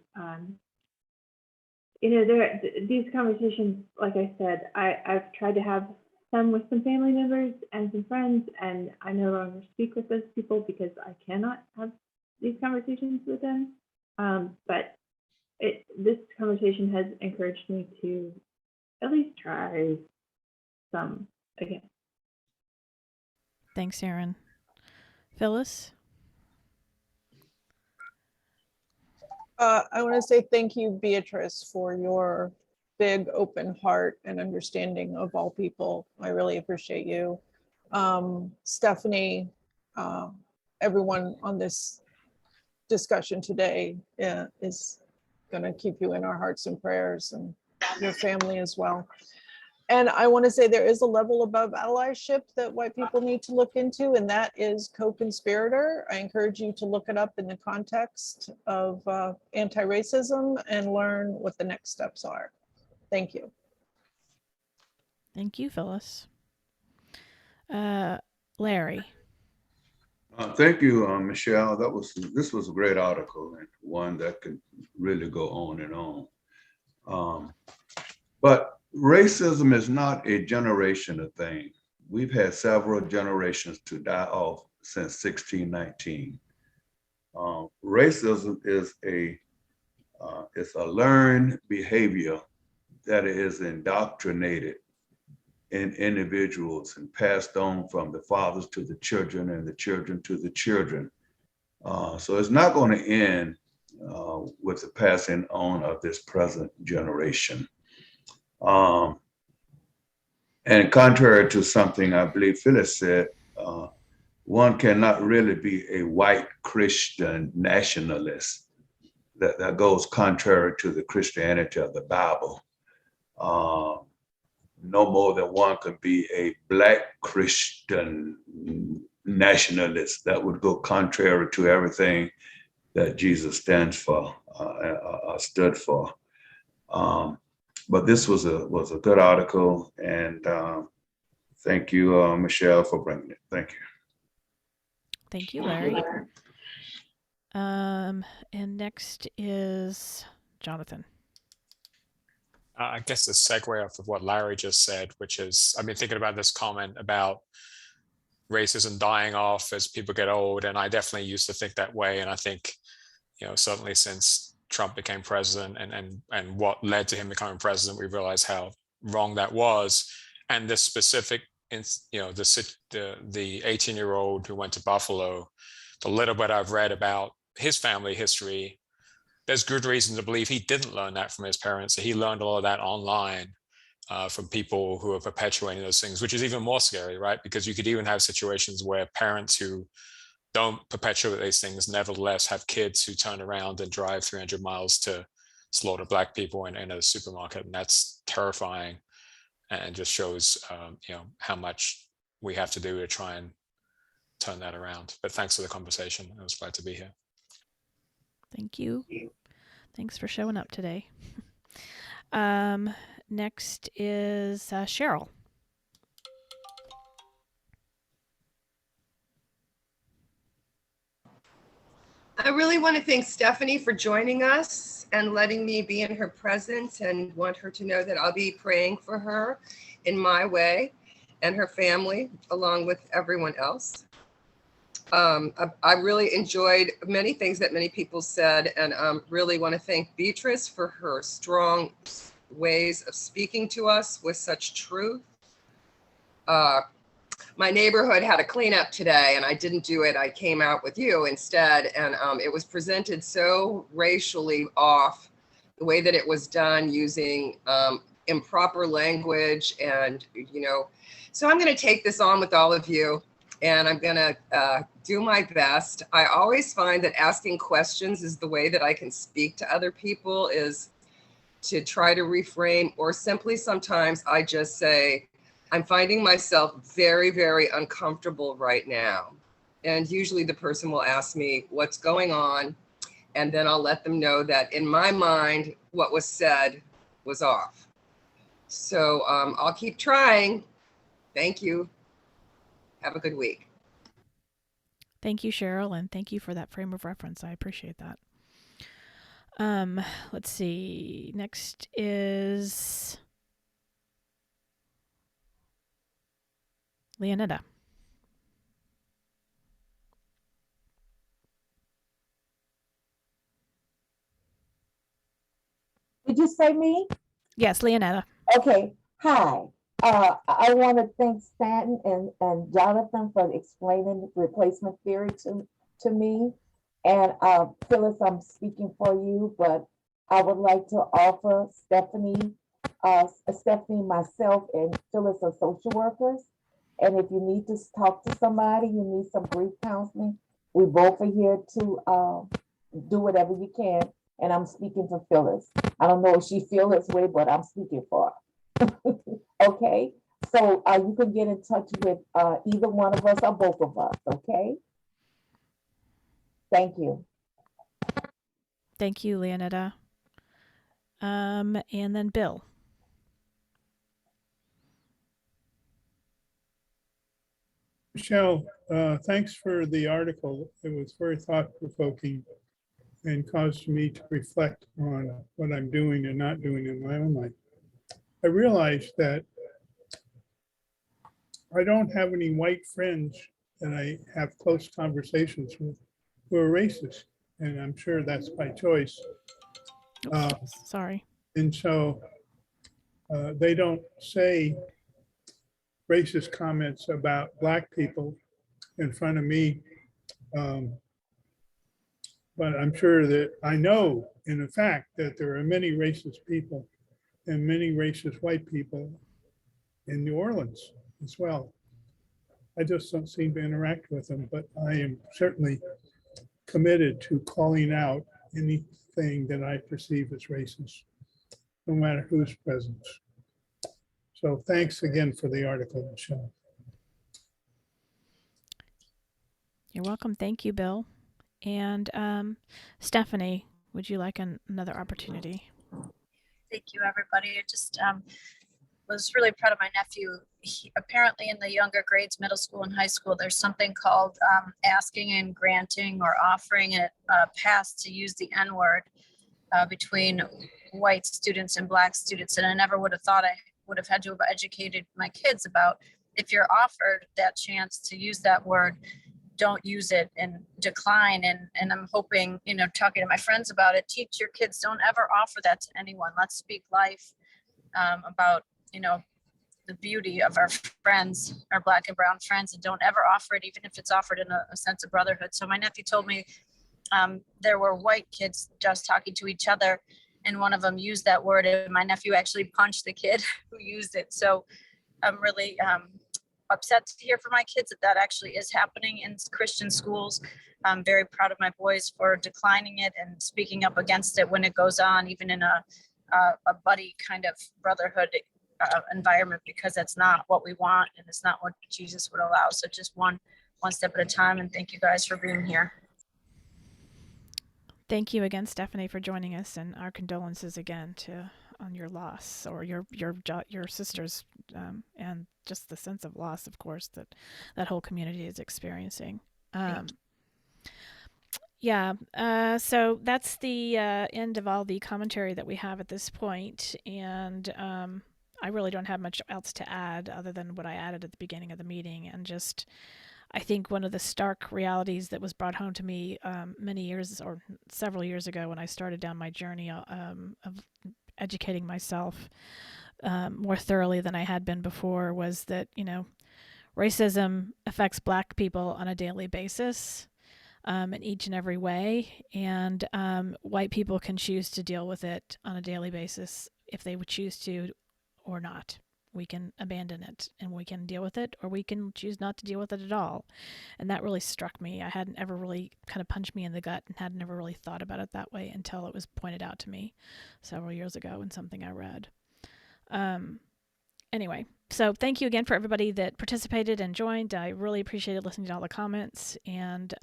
these conversations, like I said, I've tried to have some with some family members and some friends, and I no longer speak with those people because I cannot have these conversations with them. But this conversation has encouraged me to at least try some again. Thanks, Aaron. Phyllis? I want to say thank you, Beatrice, for your big open heart and understanding of all people. I really appreciate you. Stephanie, everyone on this discussion today is going to keep you in our hearts and prayers, and your family as well. And I want to say there is a level above allyship that white people need to look into, and that is co-conspirator. I encourage you to look it up in the context of anti-racism and learn what the next steps are. Thank you. Thank you, Phyllis. Larry. Thank you, Michelle. This was a great article, and one that could really go on and on. But racism is not a generational thing. We've had several generations to die off since 1619. Racism is it's a learned behavior that is indoctrinated in individuals and passed on from the fathers to the children and the children to the children. So it's not going to end with the passing on of this present generation. And contrary to something I believe Phyllis said, one cannot really be a white Christian nationalist. That goes contrary to the Christianity of the Bible. No more than one can be a Black Christian nationalist. That would go contrary to everything that Jesus stands for, stood for. But this was a good article, and thank you, Michelle, for bringing it. Thank you. Thank you, Larry. And next is Jonathan. I guess the segue off of what Larry just said, which is, I've been thinking about this comment about racism dying off as people get old. And I definitely used to think that way. And I think, certainly since Trump became president and what led to him becoming president, we realized how wrong that was. And the specific, the 18-year-old who went to Buffalo, the little bit I've read about his family history, there's good reason to believe he didn't learn that from his parents. He learned all of that online from people who are perpetuating those things, which is even more scary, right? Because you could even have situations where parents who don't perpetuate these things nevertheless have kids who turn around and drive 300 miles to slaughter Black people in a supermarket. And that's terrifying and just shows, how much we have to do to try and turn that around. But thanks for the conversation. I was glad to be here. Thank you. Thanks for showing up today. Next is Cheryl. I really want to thank Stephanie for joining us and letting me be in her presence, and want her to know that I'll be praying for her in my way and her family, along with everyone else. I really enjoyed many things that many people said, and really want to thank Beatrice for her strong ways of speaking to us with such truth. My neighborhood had a cleanup today, and I didn't do it. I came out with you instead, and it was presented so racially off, the way that it was done, using improper language, and so I'm going to take this on with all of you, and I'm going to do my best. I always find that asking questions is the way that I can speak to other people, is to try to reframe, or simply sometimes I just say, I'm finding myself very, very uncomfortable right now. And usually the person will ask me what's going on, and then I'll let them know that in my mind, what was said was off. So I'll keep trying. Thank you. Have a good week. Thank you, Cheryl, and thank you for that frame of reference. I appreciate that. Let's see. Next is Leonetta. Did you say me? Yes, Leonetta. Okay. Hi. I want to thank Stanton and Jonathan for explaining replacement theory to me. And Phyllis, I'm speaking for you, but I would like to offer Stephanie, myself, and Phyllis are social workers. And if you need to talk to somebody, you need some grief counseling, we both are here to do whatever you can. And I'm speaking for Phyllis. I don't know if she feels this way, but I'm speaking for her. Okay, so you can get in touch with either one of us or both of us, okay? Thank you. Thank you, Leonetta. And then Bill. Michelle, thanks for the article. It was very thought-provoking and caused me to reflect on what I'm doing and not doing in my own life. I realized that I don't have any white friends that I have close conversations with who are racist, and I'm sure that's by choice. Sorry. And so they don't say racist comments about Black people in front of me. But I'm sure that I know, in fact, that there are many racist people and many racist white people in New Orleans as well. I just don't seem to interact with them, but I am certainly committed to calling out anything that I perceive as racist, no matter who's present. So thanks again for the article, Michelle. You're welcome. Thank you, Bill. And Stephanie, would you like another opportunity? Thank you, everybody. I just was really proud of my nephew. Apparently in the younger grades, middle school and high school, there's something called asking and granting or offering a pass to use the N-word between white students and Black students. And I never would have thought I would have had to have educated my kids about if you're offered that chance to use that word, don't use it and decline. And I'm hoping, talking to my friends about it, teach your kids, don't ever offer that to anyone. Let's speak life about, the beauty of our friends, our Black and brown friends, and don't ever offer it, even if it's offered in a sense of brotherhood. So my nephew told me there were white kids just talking to each other, and one of them used that word, and my nephew actually punched the kid who used it. So I'm really upset to hear from my kids that actually is happening in Christian schools. I'm very proud of my boys for declining it and speaking up against it when it goes on, even in a buddy kind of brotherhood environment, because that's not what we want and it's not what Jesus would allow. So just one step at a time. And thank you guys for being here. Thank you again, Stephanie, for joining us, and our condolences again on your loss, or your sister's, and just the sense of loss, of course, that whole community is experiencing. So that's the end of all the commentary that we have at this point, and I really don't have much else to add other than what I added at the beginning of the meeting, and just I think one of the stark realities that was brought home to me many years or several years ago when I started down my journey of educating myself more thoroughly than I had been before was that, racism affects Black people on a daily basis in each and every way. And white people can choose to deal with it on a daily basis if they would choose to or not. We can abandon it and we can deal with it, or we can choose not to deal with it at all. And that really struck me. I hadn't ever really kind of punched me in the gut and hadn't never really thought about it that way until it was pointed out to me several years ago in something I read. Anyway, so thank you again for everybody that participated and joined. I really appreciated listening to all the comments. And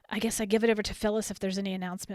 I guess I give it over to Phyllis if there's any announcements